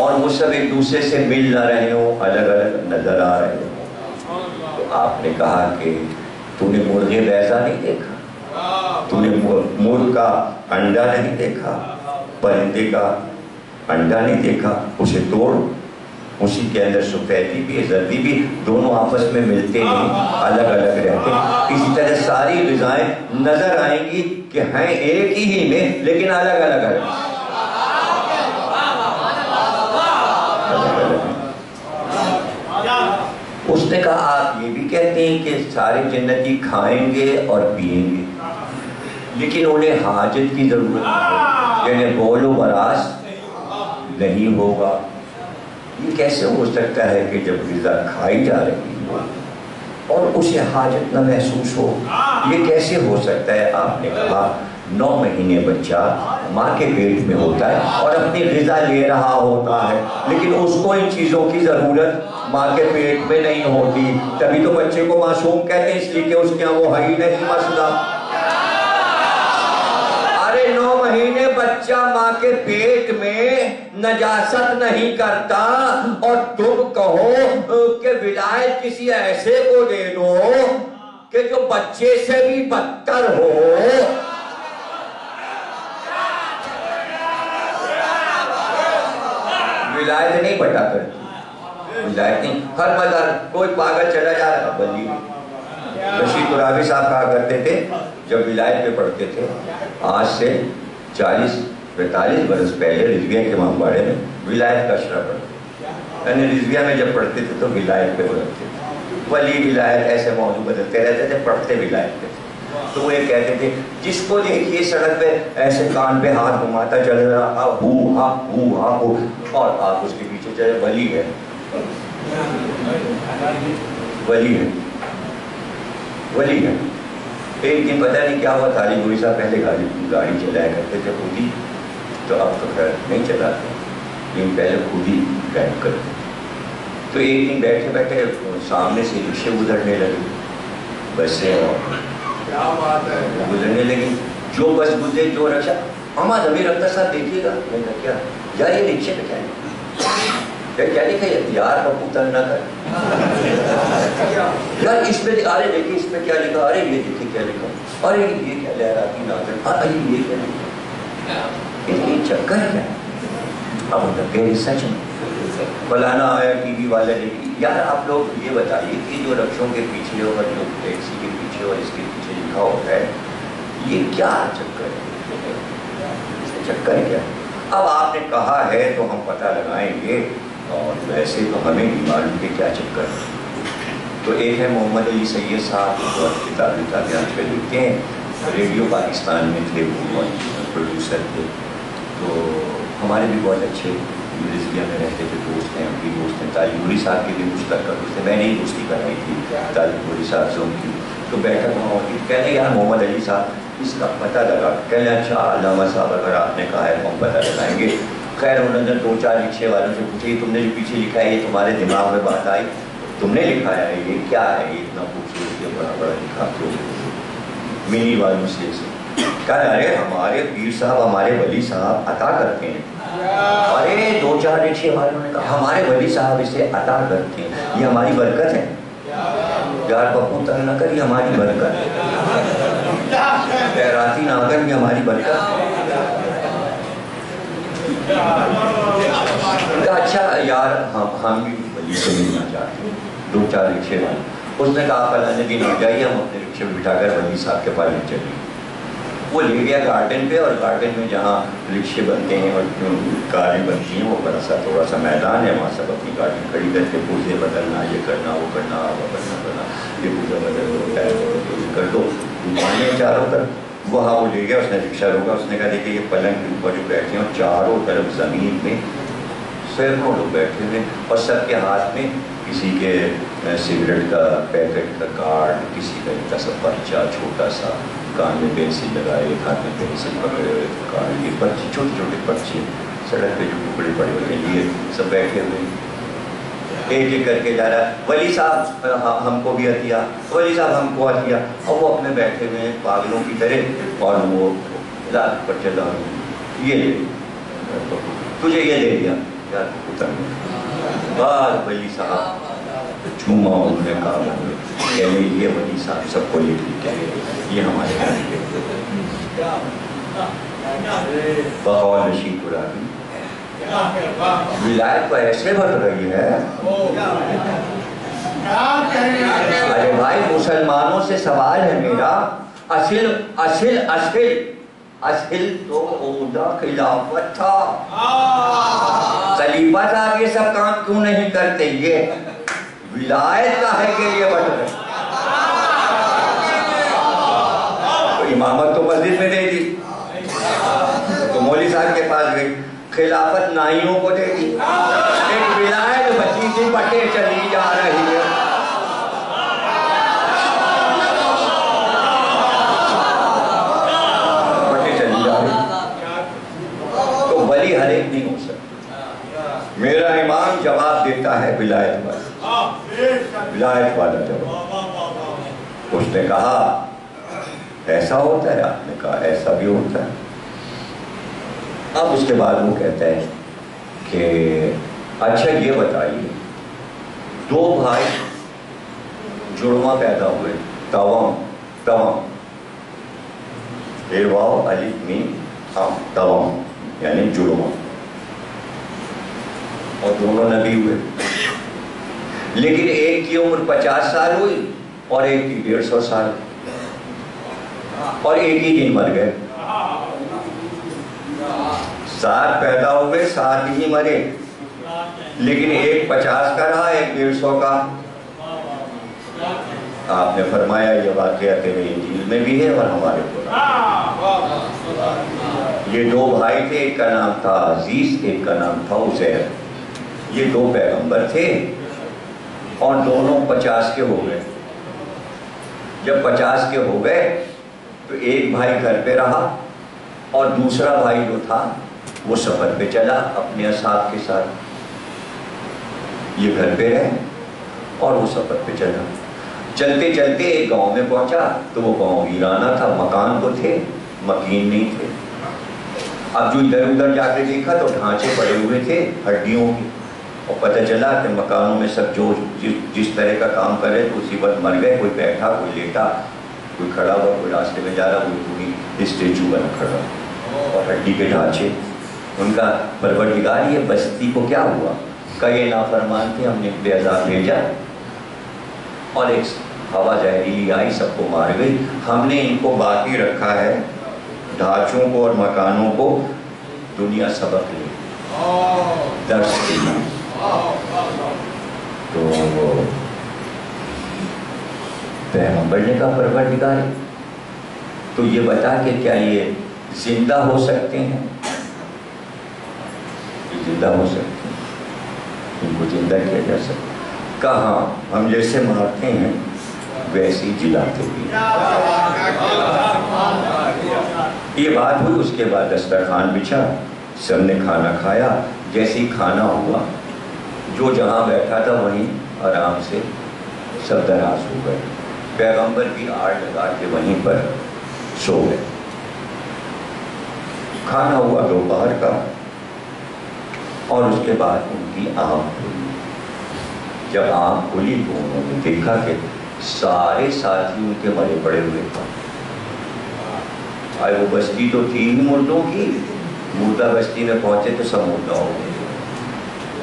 اور وہ سب ایک دوسرے سے مل نہ رہے ہوں, الگ الگ نظر آ رہے ہوں؟ تو آپ نے کہا کہ تو نے مرغے بیضا نہیں دیکھا, تو نے مرغ کا انڈا نہیں دیکھا, پرندے کا انڈا نہیں دیکھا, اسے توڑ, اسی کے اندر سفیدی بھی زردی بھی, دونوں آپس میں ملتے نہیں, الگ الگ رہتے. اسی طرح ساری غذائیں نظر آئیں گی کہ ہیں ایک ہی میں لیکن الگ الگ ہیں. اس نے کہا آپ یہ بھی کہتے ہیں کہ سارے جنتی کھائیں گے اور پئیں گے لیکن انہیں حاجت کی ضرورت ہے, یعنی بول و براز نہیں ہوگا. یہ کیسے ہو سکتا ہے کہ جب غذا کھائی جا رہی ہو اور اسے حاجت نہ محسوس ہو؟ یہ کیسے ہو سکتا ہے؟ آپ نے کہا 9 مہینے بچہ ماں کے پیٹ میں ہوتا ہے اور اپنی غذا لے رہا ہوتا ہے لیکن اس کو ان چیزوں کی ضرورت ماں کے پیٹ میں نہیں ہوتی. تبھی تو بچے کو معصوم کہتے ہیں, اس لیے کہ اس کے یہاں وہ ہے ہی نہیں مسئلہ. ارے 9 مہینے بچہ ماں کے پیٹ میں نجاست نہیں کرتا اور تم کہو کہ ولایت کسی ایسے کو دے دو کہ جو بچے سے بھی بدتر ہو. ولایت نہیں بٹا کرتی, ولایت نہیں. ہر مدار کوئی پاگل چلا جا رہا بلی. رشید ترابی صاحب کہا کرتے تھے جب ولایت پہ پڑھتے تھے, آج سے 40-45 برس پہلے رضویہ کے امام باڑے میں ولایت کا اشرا پڑھتے, یعنی رضویہ میں جب پڑھتے تھے تو ولایت پہ پڑھتے تھے. ولی ولایت ایسے موضوع بدلتے رہتے تھے, پڑھتے ولایت پہ. تو وہ یہ کہتے تھے جس کو دیکھیے سڑک پہ ایسے کان پہ ہاتھ گھماتا چل رہا ہو ہا ہو اور آپ اس کے پیچھے چلے, ولی ہے, ولی ہے, ولی ہے. ایک دن پتہ نہیں کیا ہوا, تالی گوری صاحب پہلے گاڑی چلایا کرتے تھے خود ہی, تو اب تو خیر نہیں چلاتے لیکن پہلے خود ہی ڈرائیو کرتے. تو ایک دن بیٹھے بیٹھے سامنے سے رکشے گزرنے لگے, بسیں اور گزرنے لگی. جو بس گزرے جو رکشا, احمد ابھی رکھتا صاحب دیکھیے گا. میں نے کہا کیا یار یہ رکشے پہ کیا ہے, کیا لکھا ہے, اختیار کا پتر نہ کر. یار اس میں ارے دیکھیے اس میں کیا لکھا, ارے یہ دیکھیے کیا لکھا, ارے یہ کیا لہراتی ناظر, ارے یہ کیا لکھا, یہ چکر ہے. اب کہ سچ میں فلانا آیا ٹی وی والے نے. یار آپ لوگ یہ بتائیے کہ جو رکشوں کے پیچھے اور جو ٹیکسی کے پیچھے اور اس کے پیچھے لکھا ہوتا ہے یہ کیا چکر ہے, چکر کیا؟ اب آپ نے کہا ہے تو ہم پتہ لگائیں گے, اور ویسے تو ہمیں بھی معلوم کہ کیا چکر ہے. تو ایک ہے محمد علی سید صاحب, جو کتابیں آج کل لکھتے ہیں, ریڈیو پاکستان میں تھے, وہ پروڈیوسر تھے. تو ہمارے بھی بہت اچھے رضویہ میں رہتے تھے, دوست ہیں, ہم بھی دوست ہیں. طالب گوری صاحب کے بھی مشترکہ دوست ہیں, میں نے ہی دوستی کرائی تھی طالب گوری صاحب سے ان کی. تو بیٹھا وہاں کہنے یار محمد علی صاحب اس کا پتہ لگا. کہنے اچھا علامہ صاحب اگر آپ نے کہا ہے تو ہم پتہ لگائیں گے. خیر انہوں نے 2-4 رکشے والوں سے پوچھے تم نے جو پیچھے لکھا ہے یہ تمہارے دماغ میں بات آئی, تم نے لکھا ہے یہ کیا ہے, یہ اتنا خوبصورت یہ بڑا بڑا لکھا کیوں؟ منی والوں سے کہا ارے ہمارے پیر صاحب ہمارے ولی صاحب عطا کرتے ہیں. ارے 2-4 رکشے والوں نے کہا ہمارے ولی صاحب اسے عطا کرتے ہیں, یہ ہماری برکت ہے. یار بپو تنگ نہ کر, یہ ہماری برکت ہے. خیراتی نہ کر, یہ ہماری برکت ہے. اچھا یار ہم بھی ولی سے ملنا چاہتے ہیں. 2-4 رکشے والے. اس نے کہا فلاں دن آ جائیے, ہم اپنے رکشے میں بٹھا کر ولی صاحب کے پاس چلیے. وہ لے گیا گارڈن پہ، اور گارڈن میں جہاں رکشے بنتے ہیں اور کاریں بنتی ہیں وہ بڑا سا تھوڑا سا میدان ہے، وہاں سب اپنی گاڑی کھڑی کر کے پورزے بدلنا، یہ کرنا وہ کرنا وہ کرنا، یہ پورزا بدل دو، ٹائر کر دو، دکانیں چاروں طرف۔ وہاں وہ لے گیا، اس نے رکشہ روکا، اس نے کہا دیکھیے یہ پلنگ کے اوپر جو بیٹھے ہیں چاروں طرف زمین میں سینکڑوں لوگ بیٹھے ہوئے، اور سب کے ہاتھ میں کسی کے سگریٹ کا پیکٹ کا کارڈ، کسی کا ایک سا پرچہ چھوٹا سا، کان میں پینسل لگائے، ایک ہاتھ میں پینسل پکڑے ہوئے کارڈ، یہ پرچے چھوٹے چھوٹے پرچے سڑک پہ جو ٹکڑے پڑے ہوئے لیے سب بیٹھے ہوئے، ایک ایک کر کے جا رہا ہے، ولی صاحب ہم کو بھی عطیہ، ولی صاحب ہم کو عطیہ، اور وہ اپنے بیٹھے ہوئے ہیں پاگلوں کی طرح، اور وہ پرچے دار یہ لے تجھے یہ دے دیا یار بعد ولی صاحب جھوما، انہوں نے کہا کہنے یہ ولی صاحب سب کو یہ ٹھیک ہے، یہ ہمارے گھر کے بقول نشین قرآن ولایت کو ایسے بڑھ رہی ہے۔ ارے بھائی مسلمانوں سے سوال ہے میرا، اصل اصل اصل اصل تو عہدہ خلافت تھا، خلیفہ تھا، یہ سب کام کیوں نہیں کرتے؟ یہ ولایت کا ہے کہ یہ بڑھ رہے، تو امامت تو مسجد میں دے دی، تو مولوی صاحب کے پاس گئی، خلافت نائیوں کو دے دی، ایک ولایت بچی سی پٹے چلی جا رہی ہے۔ ولی ہر ایک نہیں ہو سکتا۔ میرا امام جواب دیتا ہے ولایت والا، ولایت والا جواب۔ اس نے کہا ایسا ہوتا ہے؟ آپ نے کہا ایسا بھی ہوتا ہے۔ اب اس کے بعد وہ کہتا ہے کہ اچھا یہ بتائیے، دو بھائی جڑواں پیدا ہوئے، توام واو الف میم توام یعنی جڑواں، اور دونوں نبی ہوئے، لیکن ایک کی عمر 50 سال ہوئی اور ایک کی 150 سال، اور ایک ہی دن مر گئے، 7 پیدا ہوئے 7 ہی مرے، لیکن ایک 50 کا رہا ایک 150 کا۔ آپ نے فرمایا یہ واقعہ تیرے انجیل میں بھی ہے اور ہمارے قرآن۔ یہ دو بھائی تھے، ایک کا نام تھا عزیز، ایک کا نام تھا عزیر، یہ دو پیغمبر تھے، اور دونوں 50 کے ہو گئے۔ جب 50 کے ہو گئے تو ایک بھائی گھر پہ رہا، اور دوسرا بھائی جو تھا وہ سفر پہ چلا اپنے اصحاب کے ساتھ۔ یہ گھر پہ رہے اور وہ سفر پہ چلا، چلتے چلتے ایک گاؤں میں پہنچا، تو وہ گاؤں ویرانہ تھا، مکان تو تھے مکین نہیں تھے۔ اب جو ادھر ادھر جا کے دیکھا تو ڈھانچے پڑے ہوئے تھے ہڈیوں کے، اور پتہ چلا کہ مکانوں میں سب جو جس طرح کا کام کرے تو اسی وقت مر گئے، کوئی بیٹھا کوئی لیٹا، کوئی کھڑا ہوا، کوئی راستے میں جا رہا، کوئی پوری اسٹیچو بنا کھڑا، اور ہڈی کے ڈھانچے۔ ان کا پروردگار یہ بستی کو کیا ہوا؟ کہ یہ نافرمان تھے، ہم نے بے عذاب بھیجا، اور ایک ہوا زہریلی آئی سب کو مار گئی، ہم نے ان کو باقی رکھا ہے ڈھانچوں کو اور مکانوں کو، دنیا سبق لے درس کے لیے۔ تو پیغمبر نے کہا پروردگار تو یہ بتا کہ کیا یہ زندہ ہو سکتے ہیں؟ زندہ ہو سکتے ہیں، ان کو زندہ کیا جا سکتا؟ کہاں ہم جیسے مارتے ہیں ویسے ہی جلاتے بھی۔ یہ بات ہوئی، اس کے بعد دسترخوان بچھا، سب نے کھانا کھایا، جیسے ہی کھانا ہوا جو جہاں بیٹھا تھا وہیں آرام سے سب دراز ہو گئے، پیغمبر بھی آڑ لگا کے وہیں پر سو گئے۔ کھانا ہوا دوپہر کا، اور اس کے بعد ان کی آنکھ کھلی۔ جب آنکھ کھلی تو انہوں نے دیکھا کہ سارے ساتھی ان کے مرے پڑے ہوئے تھے۔ آئے وہ بستی تو تھی ہی مردوں کی، مردہ بستی میں پہنچے تو سب مردہ ہو گئے،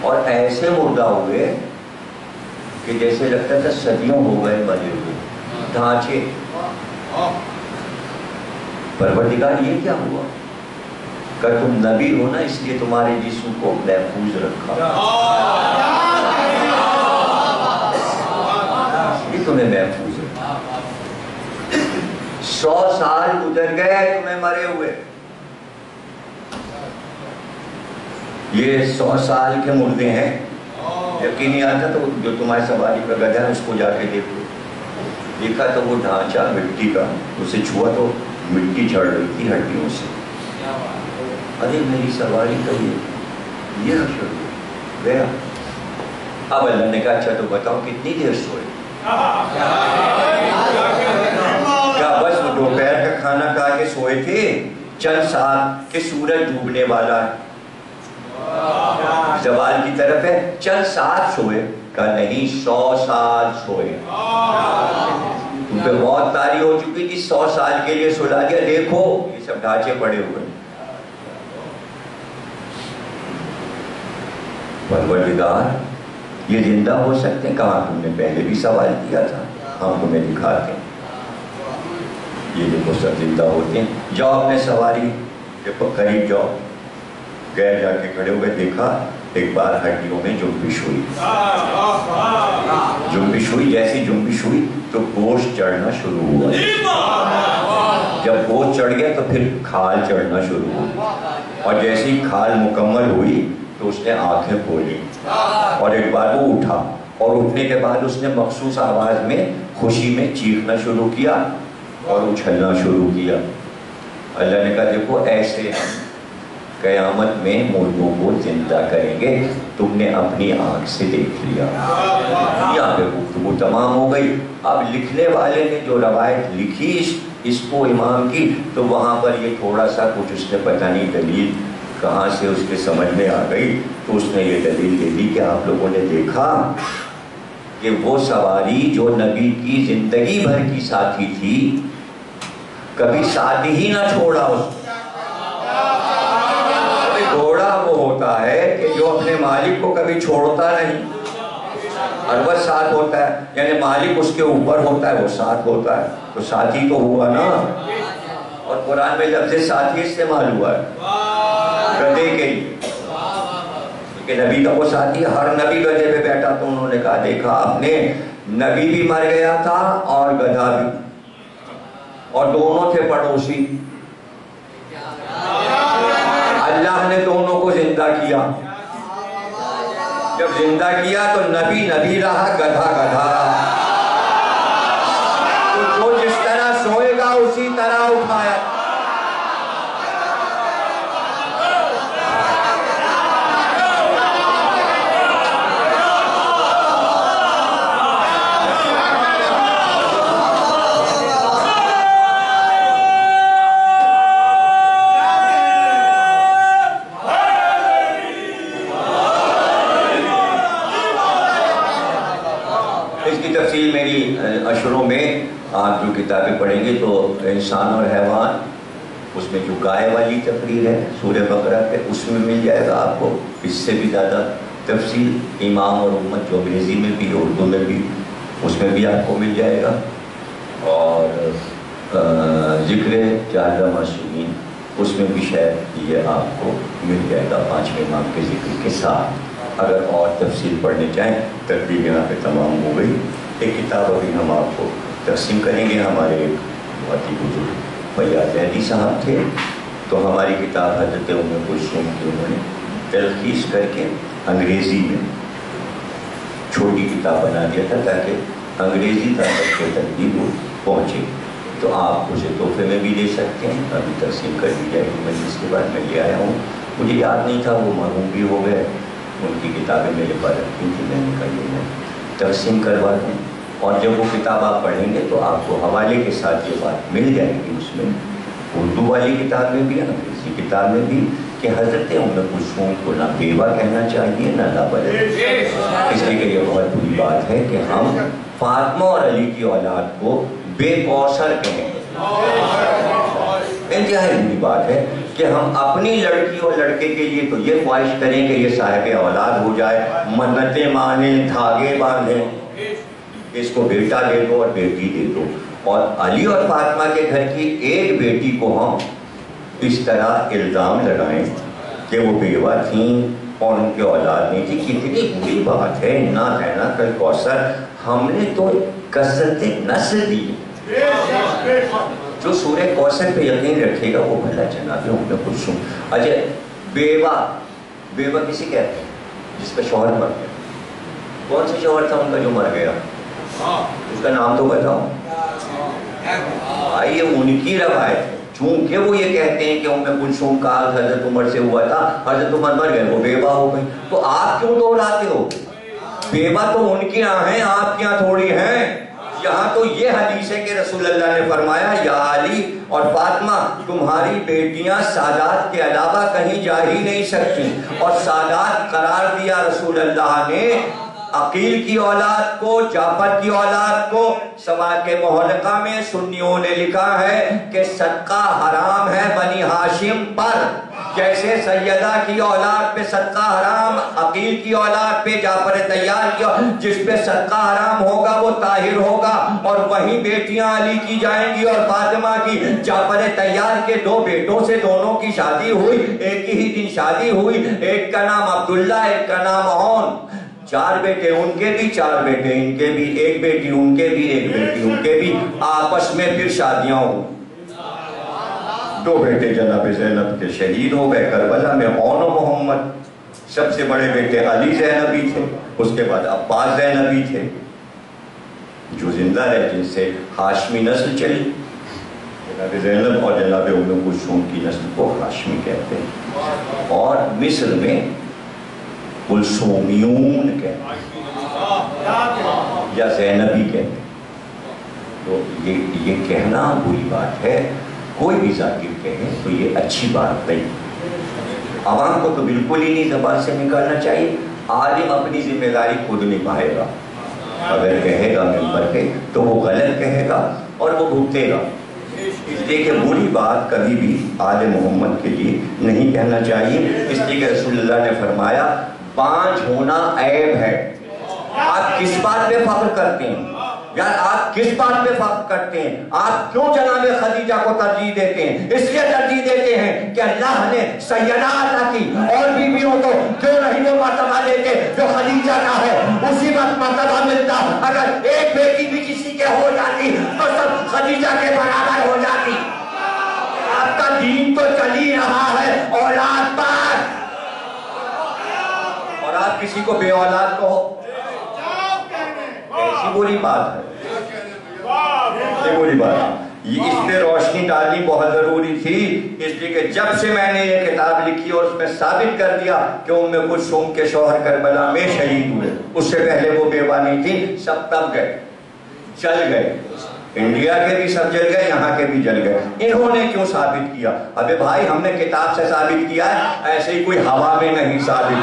اور ایسے مردہ ہوئے کہ جیسے لگتا تھا صدیوں ہو گئے مرے ہوئے، ڈھانچے۔ پروردگار یہ کیا ہوا کہ تم نبی ہو نا، اس لیے تمہارے جسم کو محفوظ رکھا، یہ تمہیں محفوظ رکھا۔ 100 سال گزر گئے تمہیں مرے ہوئے، یہ 100 سال کے مردے ہیں۔ یقین نہیں آتا تو جو تمہاری سواری کا گدھا ہے اس کو جا کے دیکھو، دیکھا تو وہ ڈھانچہ مٹی کا، اسے چھوا تو مٹی جھڑ رہی تھی ہڈیوں سے۔ ارے میری سواری کا یہ حشر گیا۔ اب اللہ نے کہا اچھا تو بتاؤ کتنی دیر سوئے؟ کیا بس وہ دوپہر کا کھانا کھا کے سوئے تھے؟ چند سال کہ سورج ڈوبنے والا ہے، زوال کی طرف ہے، چند سال سوئے؟ کہا نہیں 100 سال سوئے۔ تم پہ بہت تاری ہو چکی تھی، 100 سال کے لیے سلا دیا، دیکھو یہ سب ڈھانچے پڑے ہوئے۔ پروردگار یہ زندہ ہو سکتے ہیں؟ کہاں تم نے پہلے بھی سوال کیا تھا، ہم تمہیں دکھاتے ہیں، یہ دیکھو سب زندہ ہوتے ہیں۔ جاؤ اپنے سواری کے قریب جاؤ، گئے جا کے کھڑے ہوئے، دیکھا ایک بار ہڈیوں میں جنبش ہوئی، جنبش ہوئی، جیسی جنبش ہوئی تو گوشت چڑھنا شروع ہوا۔ جب گوشت چڑھ گیا تو پھر کھال چڑھنا شروع ہوئی، اور جیسی کھال مکمل ہوئی تو اس نے آنکھیں کھولی، اور ایک بار وہ اٹھا، اور اٹھنے کے بعد اس نے مخصوص آواز میں خوشی میں چیخنا شروع کیا اور اچھلنا شروع کیا۔ اللہ نے کہا دیکھو ایسے قیامت میں مردوں کو زندہ کریں گے، تم نے اپنی آنکھ سے دیکھ لیا۔ یہاں پہ گفتگو تمام ہو گئی۔ اب لکھنے والے نے جو روایت لکھی اس کو امام کی، تو وہاں پر یہ تھوڑا سا کچھ اس نے پتہ نہیں دلیل کہاں سے اس کے سمجھ میں آ گئی، تو اس نے یہ دلیل دے دی کہ آپ لوگوں نے دیکھا کہ وہ سواری جو نبی کی زندگی بھر کی ساتھی تھی، کبھی ساتھی ہی نہ چھوڑا اس۔ گھوڑا وہ ہوتا ہے کہ جو اپنے مالک کو کبھی چھوڑتا نہیں، ہر وقت ساتھ ہوتا ہے، یعنی مالک اس کے اوپر ہوتا ہے وہ ساتھ ہوتا ہے، تو ساتھی تو ہوا نا۔ اور قرآن میں لفظ ساتھی استعمال ہوا ہے گدھے کے لیے، کہ نبی کا وہ ساتھی، ہر نبی گدھے پہ بیٹھا، تو انہوں نے کہا دیکھا آپ نے، نبی بھی مر گیا تھا اور گدھا بھی، اور دونوں تھے پڑوسی۔ اللہ نے دونوں کو زندہ کیا، جب زندہ کیا تو نبی نبی رہا، گدھا گدھا رہا، تو جو جس طرح سوئے گا اسی طرح اٹھایا۔ میری اشروں میں آپ جو کتابیں پڑھیں گے تو انسان اور حیوان، اس میں جو گائے والی تقریر ہے سورہ بقرہ پہ، اس میں مل جائے گا آپ کو اس سے بھی زیادہ تفصیل۔ امام اور امت جو انگریزی میں بھی اردو میں بھی، اس میں بھی آپ کو مل جائے گا۔ اور ذکر 4 معصومین، اس میں بھی شاید یہ آپ کو مل جائے گا 5ویں امام کے ذکر کے ساتھ۔ اگر اور تفصیل پڑھنے چاہیں ترتیب یہاں پہ تمام ہو گئی۔ ایک کتاب ابھی ہم آپ کو تقسیم کریں گے، ہمارے ایک بہت ہی بزرگ فیاض زیدی صاحب تھے، تو ہماری کتاب حضرت ام کلثوم کی انہوں نے تلخیص کر کے انگریزی میں چھوٹی کتاب بنا دیا تھا تاکہ انگریزی تک بھی وہ پہنچے، تو آپ اسے تحفے میں بھی دے سکتے ہیں۔ ابھی تقسیم کر دی جائے گی، میں اس کے بعد میں لے آیا ہوں، مجھے یاد نہیں تھا، وہ مرحوم بھی ہو گئے، ان کی کتابیں میرے پاس رکھی تھی، میں نے کہا یہ میں تقسیم کروا دوں، اور جب وہ کتاب آپ پڑھیں گے تو آپ کو حوالے کے ساتھ یہ بات مل جائے گی، اس میں اردو والی کتاب میں بھی انگریزی کتاب میں بھی، کہ حضرت ام کلثوم کو نہ بیوہ کہنا چاہیے نہ نابلد، اس لیے کہ یہ بہت بری بات ہے کہ ہم فاطمہ اور علی کی اولاد کو بے کوثر کہیں، انتہائی بری بات ہے کہ ہم اپنی لڑکی اور لڑکے کے لیے تو یہ خواہش کریں کہ یہ صاحب اولاد ہو جائے، منتیں مانیں، دھاگے باندھیں، اس کو بیٹا دے دو اور بیٹی دے دو، اور علی اور فاطمہ کے گھر کی ایک بیٹی کو ہم اس طرح الزام لگائیں کہ وہ بیوہ تھیں اور ان کے اولاد نہیں تھی، کتنی بری بات ہے۔ نہ کہنا کل کوثر، ہم نے تو کثرت نسل دی۔ جو سورہ کوثر پہ یقین رکھے گا وہ بھلا جناب ام کلثوم۔ اچھا، بیوہ کسی کہتے ہیں جس کا شوہر مر گیا؟ کون سے شوہر تھا ان کا جو مر گیا؟ اس کا نام تو بتاؤ۔ یہ ان کی روایت ہے، چونکہ وہ یہ کہتے ہیں کہ ام کلثوم کا حضرت عمر سے ہوا تھا، حضرت عمر مر گئے، وہ بیوہ ہو گئی، تو آپ کیوں دوہراتے ہو؟ بیوہ تو ان کی یہاں ہیں، آپ کے یہاں تھوڑی ہیں۔ یہاں تو یہ حدیث ہے کہ رسول اللہ نے فرمایا یا علی اور فاطمہ تمہاری بیٹیاں سادات کے علاوہ کہیں جا ہی نہیں سکتی، اور سادات قرار دیا رسول اللہ نے عقیل کی اولاد کو، جعفر کی اولاد کو۔ سوا کے محلقہ میں سنیوں نے لکھا ہے کہ صدقہ حرام ہے بنی ہاشم پر، جیسے سیدہ کی اولاد پہ صدقہ حرام، عقیل کی اولاد پہ، جعفر طیار کی اولاد، جس پہ صدقہ حرام ہوگا وہ طاہر ہوگا۔ اور وہیں بیٹیاں علی کی جائیں گی اور فاطمہ کی۔ جعفر طیار کے دو بیٹوں سے دونوں کی شادی ہوئی، ایک ہی دن شادی ہوئی، ایک کا نام عبداللہ، ایک کا نام عون۔ 4 بیٹے ان کے بھی، 4 بیٹے ان کے بھی، ایک بیٹی ان کے بھی، ایک بیٹی ان کے بھی، آپس میں پھر شادیاں ہوں۔ 2 بیٹے جناب زینب کے شہید ہو گئے کربلا میں، عون و محمد۔ سب سے بڑے بیٹے علی زینبی تھے، اس کے بعد عباس زینبی تھے جو زندہ رہے، جن سے ہاشمی نسل چلی۔ جناب زینب اور جناب ام کلثوم کی نسل کو ہاشمی کہتے ہیں، اور مصر میں کلثومیون کہتے ہیں یا زینبی کہتے ہیں۔ تو یہ کہنا بری بات ہے، کوئی بھی ذاکر کہے تو یہ اچھی بات نہیں۔ عوام کو تو بالکل ہی نہیں زبان سے نکالنا چاہیے۔ عالم اپنی ذمہ داری خود نبھائے گا، اگر کہے گا منبر پہ تو وہ غلط کہے گا اور وہ بھگتے گا۔ اس لیے کہ بری بات کبھی بھی آل محمد کے لیے نہیں کہنا چاہیے۔ اس لیے کہ رسول اللہ نے فرمایا پانچ ہونا عیب ہے۔ آپ کس بات پہ فخر کرتے ہیں یار؟ آپ کس بات پہ فخر کرتے ہیں؟ آپ کیوں جناب خدیجہ کو ترجیح دیتے ہیں؟ اس لیے ترجیح دیتے ہیں کہ اللہ نے سیدہ عطا کی، اور بیویوں کو کیوں نہیں وہ مرتبہ دیتے جو خدیجہ کا ہے؟ اسی وقت مرتبہ ملتا۔ اگر ایک بیٹی بھی کسی کے ہو جاتی تو سب خدیجہ کے برابر ہو جاتی۔ آپ کا دین تو چل ہی رہا ہے اولاد پر، اور آپ کسی کو بے اولاد کو ایسی بری بات ہے، یہ بری بات ہے۔ اس پہ روشنی ڈالنی بہت ضروری تھی، اس لیے کہ جب سے میں نے یہ کتاب لکھی اور اس میں ثابت کر دیا کہ ام کلثوم کے شوہر کربلا میں شہید ہوئے، اس سے پہلے وہ بیوہ نہیں تھی، سب تب گئے، جل گئے، انڈیا کے بھی سب جل گئے، یہاں کے بھی جل گئے۔ انہوں نے کیوں ثابت کیا؟ ابے بھائی ہم نے کتاب سے ثابت کیا ہے، ایسے ہی کوئی ہوا میں نہیں ثابت،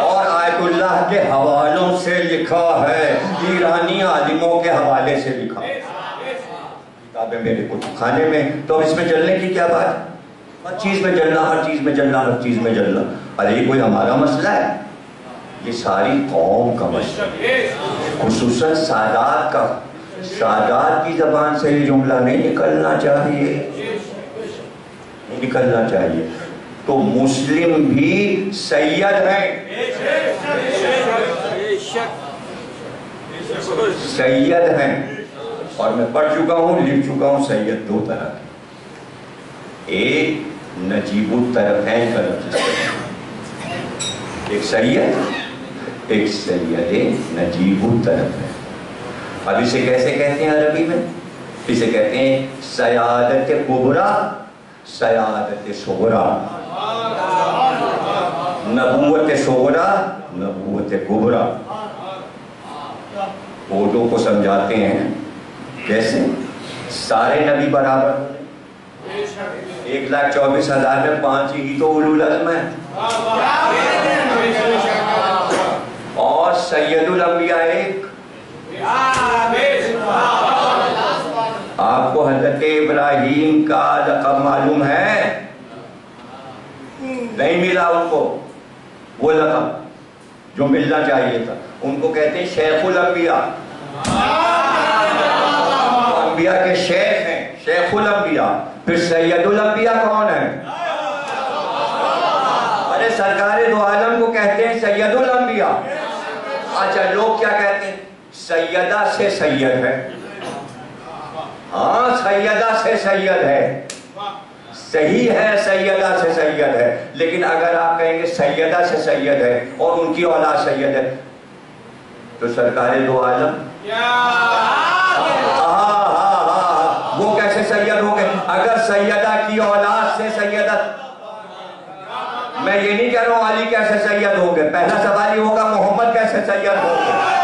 اور آیت اللہ کے حوالوں سے لکھا ہے، ایرانی عالموں کے حوالے سے لکھا ہے، کتابیں میرے کتب خانے میں۔ تو اب اس میں جلنے کی کیا بات؟ ہر چیز میں جلنا، ہر چیز میں جلنا، ہر چیز میں جلنا۔ ارے یہ کوئی ہمارا مسئلہ ہے؟ یہ ساری قوم کا مسئلہ ہے، خصوصاً سادات کا۔ سادات کی زبان سے یہ جملہ نہیں نکلنا چاہیے، نہیں نکلنا چاہیے۔ تو مسلم بھی سید ہیں، سید ہیں، اور میں پڑھ چکا ہوں، لکھ چکا ہوں، سید 2 طرح کے، ایک نجیب الطرفین کا لفظ، ایک سید، ایک سید نجیب الطرفین۔ اب اسے کیسے کہتے ہیں عربی میں؟ اسے کہتے ہیں سیادت کبریٰ، سیادت صغریٰ، نبوت صغریٰ، نبوت کبریٰ۔ اردو کو سمجھاتے ہیں کیسے؟ سارے نبی برابر، 1,24,000 میں 5 ہی تو اولو العزم ہیں، اور سید الانبیاء ایک۔ آپ کو حضرت ابراہیم کا لقب معلوم ہے؟ نہیں ملا ان کو وہ لقب جو ملنا چاہیے تھا۔ ان کو کہتے ہیں شیخ الانبیاء، انبیاء کے شیخ ہیں، شیخ الانبیاء. پھر سید الانبیاء کون ہے؟ ارے سرکار دو عالم کو کہتے ہیں سید الانبیاء. اچھا لوگ کیا کہتے ہیں؟ سیدہ سے سید ہے. ہاں سیدہ سے سید ہے، صحیح ہے، سیدہ سے سید ہے. لیکن اگر آپ کہیں گے سیدہ سے سید ہے اور ان کی اولاد سید ہے تو سرکار دو عالم وہ کیسے سید ہو گئے؟ اگر سیدہ کی اولاد سے سیدت، میں یہ نہیں کہہ رہا ہوں علی کیسے سید ہو گئے، پہلا سوال یہ ہوگا محمد کیسے سید ہو گئے.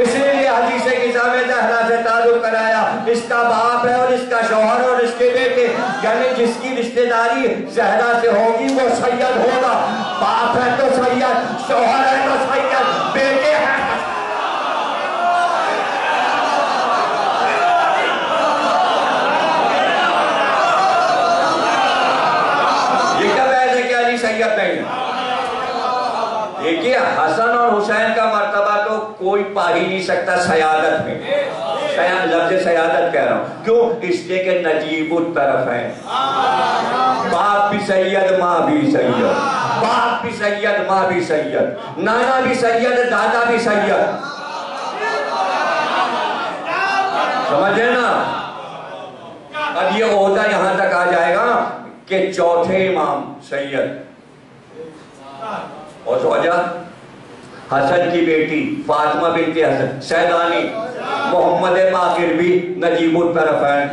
اسی لیے حدیث نظام زہرا سے تعلق کرایا، اس کا باپ ہے اور اس کا شوہر اور اس کے بیٹے، یعنی جس کی رشتہ داری زہرا سے ہوگی وہ سید ہوگا. باپ ہے تو سید، شوہر ہے تو سید، بیٹے ہیں. یہ کیا بحث ہے کہ علی سید نہیں ہے؟ دیکھیے حسن اور حسین کا مرتبہ تو کوئی پا ہی نہیں سکتا سیادت میں. لفظ سیادت کہہ رہا ہوں کیوں؟ اس لیے کہ نجیب الطرف ہیں. باپ بھی سید، ماں بھی سید، باپ بھی سید، ماں بھی سید، نانا بھی سید، دادا بھی سید. سمجھے نا؟ اب یہ عہدہ یہاں تک آ جائے گا کہ چوتھے امام سید. اور سوجا حسن کی بیٹی فاطمہ بنت حسن سیدانی، محمد باقر بھی نجیب الطرف ہیں.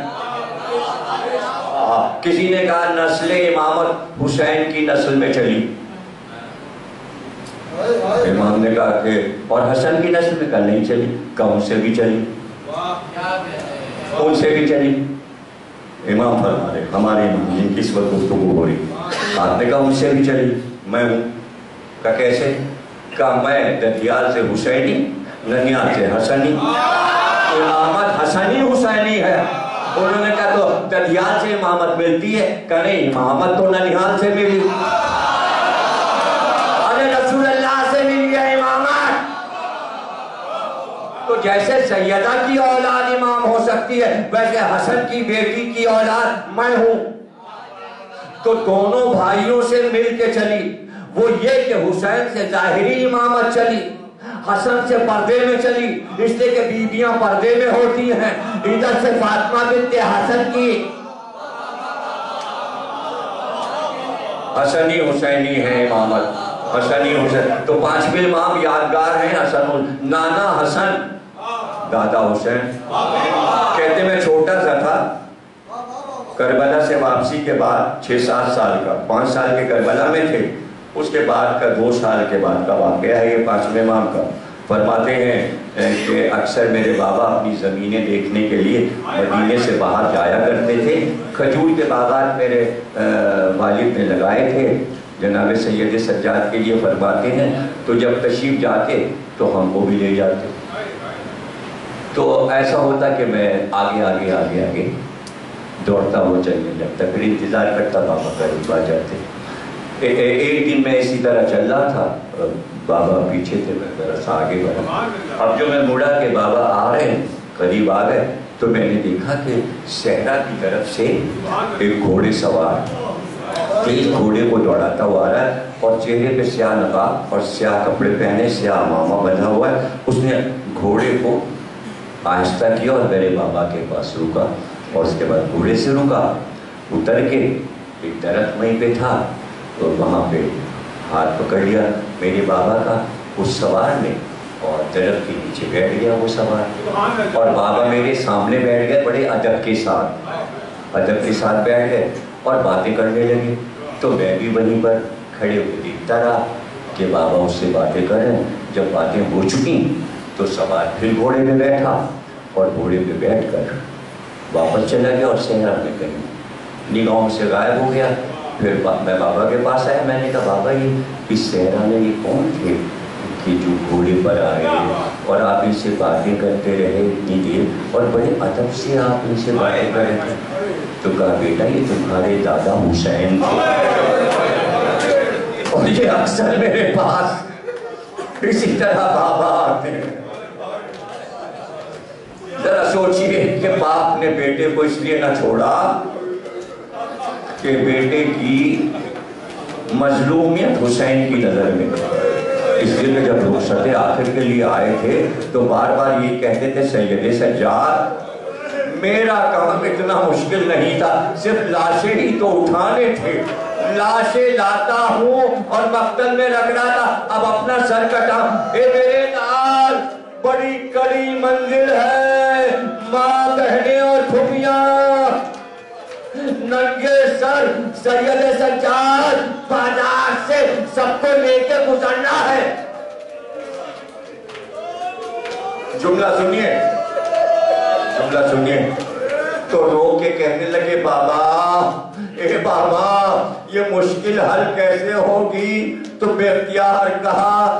کسی نے کہا نسل امامت حسین کی نسل میں چلی. امام نے کہا کہ اور حسن کی نسل میں کہا نہیں چلی. کہا ان سے بھی چلی، ان سے بھی چلی. امام فرما رہے ہمارے امام جن کی اس وقت گفتگو ہو رہی، آپ نے کہا ان سے بھی چلی. میں ہوں. کہا کیسے؟ کہا میں ددیال سے حسینی، ننیال سے حسنی. امامت حسنی حسینی ہے. انہوں نے کہا تو ددیال سے امامت ملتی ہے؟ کہا نہیں، امامت تو ننیال سے ملی. ارے رسول اللہ سے ملی ہے امامت. تو جیسے سیدہ کی اولاد امام ہو سکتی ہے ویسے حسن کی بیٹی کی اولاد میں ہوں. تو دونوں بھائیوں سے مل کے چلی. وہ یہ کہ حسین سے ظاہری امامت چلی، حسن سے پردے میں چلی، اس لیے کہ بیویاں پردے میں ہوتی ہیں. ادھر سے فاطمہ بنت حسن کی حسنی حسینی ہے امامت، حسنی حسین. تو پانچویں امام یادگار ہیں حسن، نانا حسن، دادا حسین. کہتے میں چھوٹا سا تھا، کربلا سے واپسی کے بعد 6-7 سال کا، 5 سال کے کربلا میں تھے. اس کے بعد کا 2 سال کے بعد کا واقعہ ہے یہ پانچویں امام کا. فرماتے ہیں کہ اکثر میرے بابا اپنی زمینیں دیکھنے کے لیے مدینے سے باہر جایا کرتے تھے. کھجور کے باغات میرے والد نے لگائے تھے. جناب سید سجاد کے لیے فرماتے ہیں تو جب تشریف جاتے تو ہم کو بھی لے جاتے. تو ایسا ہوتا کہ میں آگے آگے آگے آگے دوڑتا ہوا چلنے لگتا، پھر انتظار کرتا بابا قریب آ جاتے. ایک دن میں اسی طرح چل رہا تھا، بابا پیچھے تھے، میں ذرا سا آگے بڑھا. اب جو میں مڑا کہ بابا آ رہے ہیں، قریب آ گئے، تو میں نے دیکھا کہ صحرا کی طرف سے ایک گھوڑے سوار تیز گھوڑے کو دوڑاتا ہوا آ رہا ہے اور چہرے پہ سیاہ نقاب اور سیاہ کپڑے پہنے، سیاہ امامہ بندھا ہوا ہے. اس نے گھوڑے کو آہستہ کیا اور میرے بابا کے پاس رکا اور اس کے بعد گھوڑے سے رکا. اتر کے ایک درخت وہیں پہ تھا تو وہاں پہ ہاتھ پکڑ لیا میرے بابا کا اس سوار نے اور درخت کے نیچے بیٹھ گیا وہ سوار. اور بابا میرے سامنے بیٹھ گئے، بڑے ادب کے ساتھ بیٹھ گئے اور باتیں کرنے لگے. تو میں بھی وہیں پر کھڑے ہوئے دیکھتا رہا کہ بابا اس سے باتیں کر رہے ہیں. جب باتیں ہو چکی تو سوار پھر گھوڑے پہ بیٹھا اور گھوڑے پہ بیٹھ کر واپس چلا گیا اور صحرا میں کہیں نگاہوں سے غائب ہو گیا. پھر میں بابا کے پاس آیا، میں نے کہا بابا یہ اس صحرا میں یہ کون تھے کہ جو گھوڑے پر آئے اور آپ ان سے باتیں کرتے رہے اتنی دیر اور بڑے ادب سے آپ ان سے باتیں کر رہے تھے؟ تو کہا بیٹا یہ تمہارے دادا حسین تھے اور یہ اکثر میرے پاس اسی طرح بابا آتے ہیں. ذرا سوچئے کہ باپ نے بیٹے کو اس لیے نہ چھوڑا کہ بیٹے کی مظلومیت حسین کی نظر میں، اس لیے کہ جب رخصت آخر کے لیے آئے تھے تو بار بار یہ کہتے تھے سید سجاد میرا کام اتنا مشکل نہیں تھا، صرف لاشیں ہی تو اٹھانے تھے، لاشیں لاتا ہوں اور مقتل میں رکھ رہا تھا، اب اپنا سر کٹا۔ اے میرے نال بڑی کڑی منزل ہے، ماں بہنیں اور پھوپھیاں، ننگے سر سید سجاد بازار سے سب کو لے کے گزرنا ہے۔ جملہ سنیے، جملہ سنیے، تو رو کے کہنے لگے بابا، اے بابا یہ مشکل حل کیسے ہوگی؟ تو بے اختیار کہا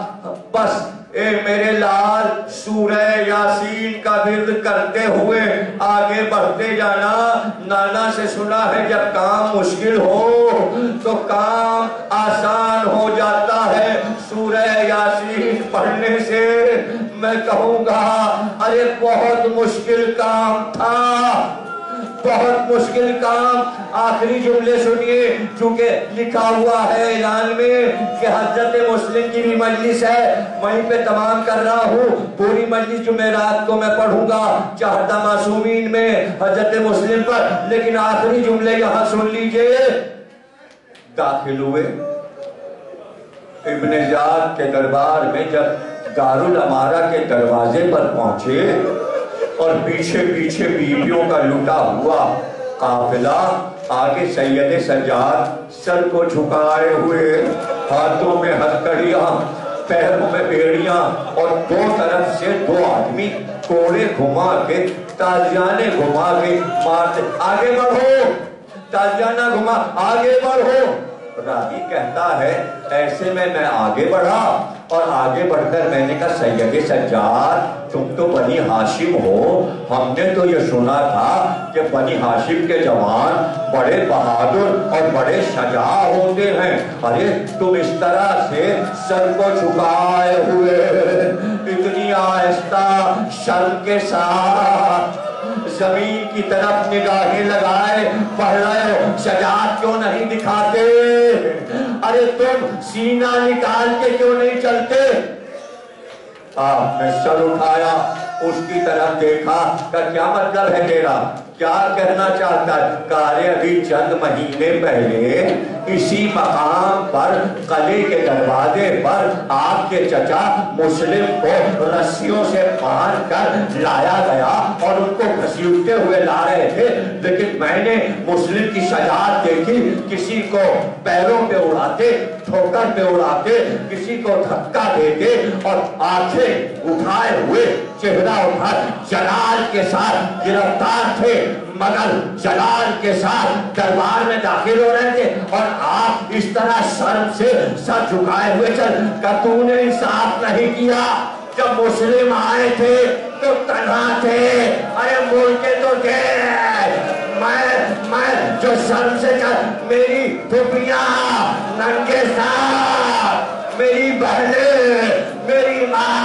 بس اے میرے لال سورہ یاسین کا ورد کرتے ہوئے آگے بڑھتے جانا۔ نانا سے سنا ہے جب کام مشکل ہو تو کام آسان ہو جاتا ہے، سورہ یاسین پڑھنے سے۔ میں کہوں گا ارے بہت مشکل کام تھا، بہت مشکل کام۔ آخری جملے سنیے، چونکہ لکھا ہوا ہے اعلان میں کہ حضرت مسلم کی بھی مجلس ہے، وہیں پہ تمام کر رہا ہوں۔ پوری مجلس جمعرات کو میں پڑھوں گا چہردہ معصومین میں حضرت مسلم پر، لیکن آخری جملے یہاں سن لیجئے۔ داخل ہوئے ابن زیاد کے دربار میں، جب دارالامارہ کے دروازے پر پہنچے اور پیچھے پیچھے بیویوں کا لٹا ہوا قافلہ، آگے سید سجاد سر کو جھکائے ہوئے، ہاتھوں میں ہتھکڑیاں، پیروں میں بیڑیاں، اور دو طرف سے دو آدمی کوڑے گھما کے تازیانے گھما کے مارتے، آگے بڑھو، تازیانہ گھما، آگے بڑھو۔ راوی کہتا ہے ایسے میں آگے بڑھا اور آگے بڑھ کر میں نے کہا سید سجاد تم تو بنی ہاشم ہو، ہم نے تو یہ سنا تھا کہ بنی ہاشم کے جوان بڑے بہادر اور بڑے شجاع ہوتے ہیں، ارے تم اس طرح سے سر کو جھکائے ہوئے اتنی آہستہ شرم کے ساتھ زمین کی طرف نگاہیں لگائے پڑھ رہے ہو، شجاعت کیوں نہیں دکھاتے؟ ارے تم سینہ نکال کے کیوں نہیں چلتے؟ آپ نے سر اٹھایا، اس کی طرف دیکھا کہ کیا مطلب ہے تیرا، کیا کہنا چاہتا ہے؟ کہا ابھی چند مہینے پہلے اسی مقام پر قلعے کے دروازے پر آپ کے چچا مسلم کو رسیوں سے باندھ کر لایا گیا اور ان کو گھسیٹتے ہوئے لا رہے تھے، لیکن میں نے مسلم کی شجاعت دیکھی، کسی کو پیروں پہ اڑاتے، ٹھوکر پہ اڑاتے، کسی کو دھکا دیتے اور آنکھیں اٹھائے ہوئے، چہرہ اٹھائے، جلال کے ساتھ گرفتار تھے، مگر جلال کے ساتھ دربار میں داخل ہو رہے تھے، اور آپ اس طرح شرم سے سر جھکائے ہوئے چل کہ تو نے انصاف نہیں کیا۔ جب مسلم آئے تھے تو تنہا تھے، ارے ملکے تو تھے، میں جو شرم سے چل، میری پھوپھیاں ننگے ساتھ، میری بہنیں، میری ماں،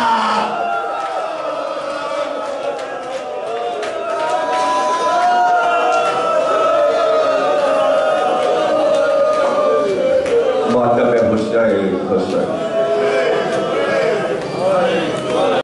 حسین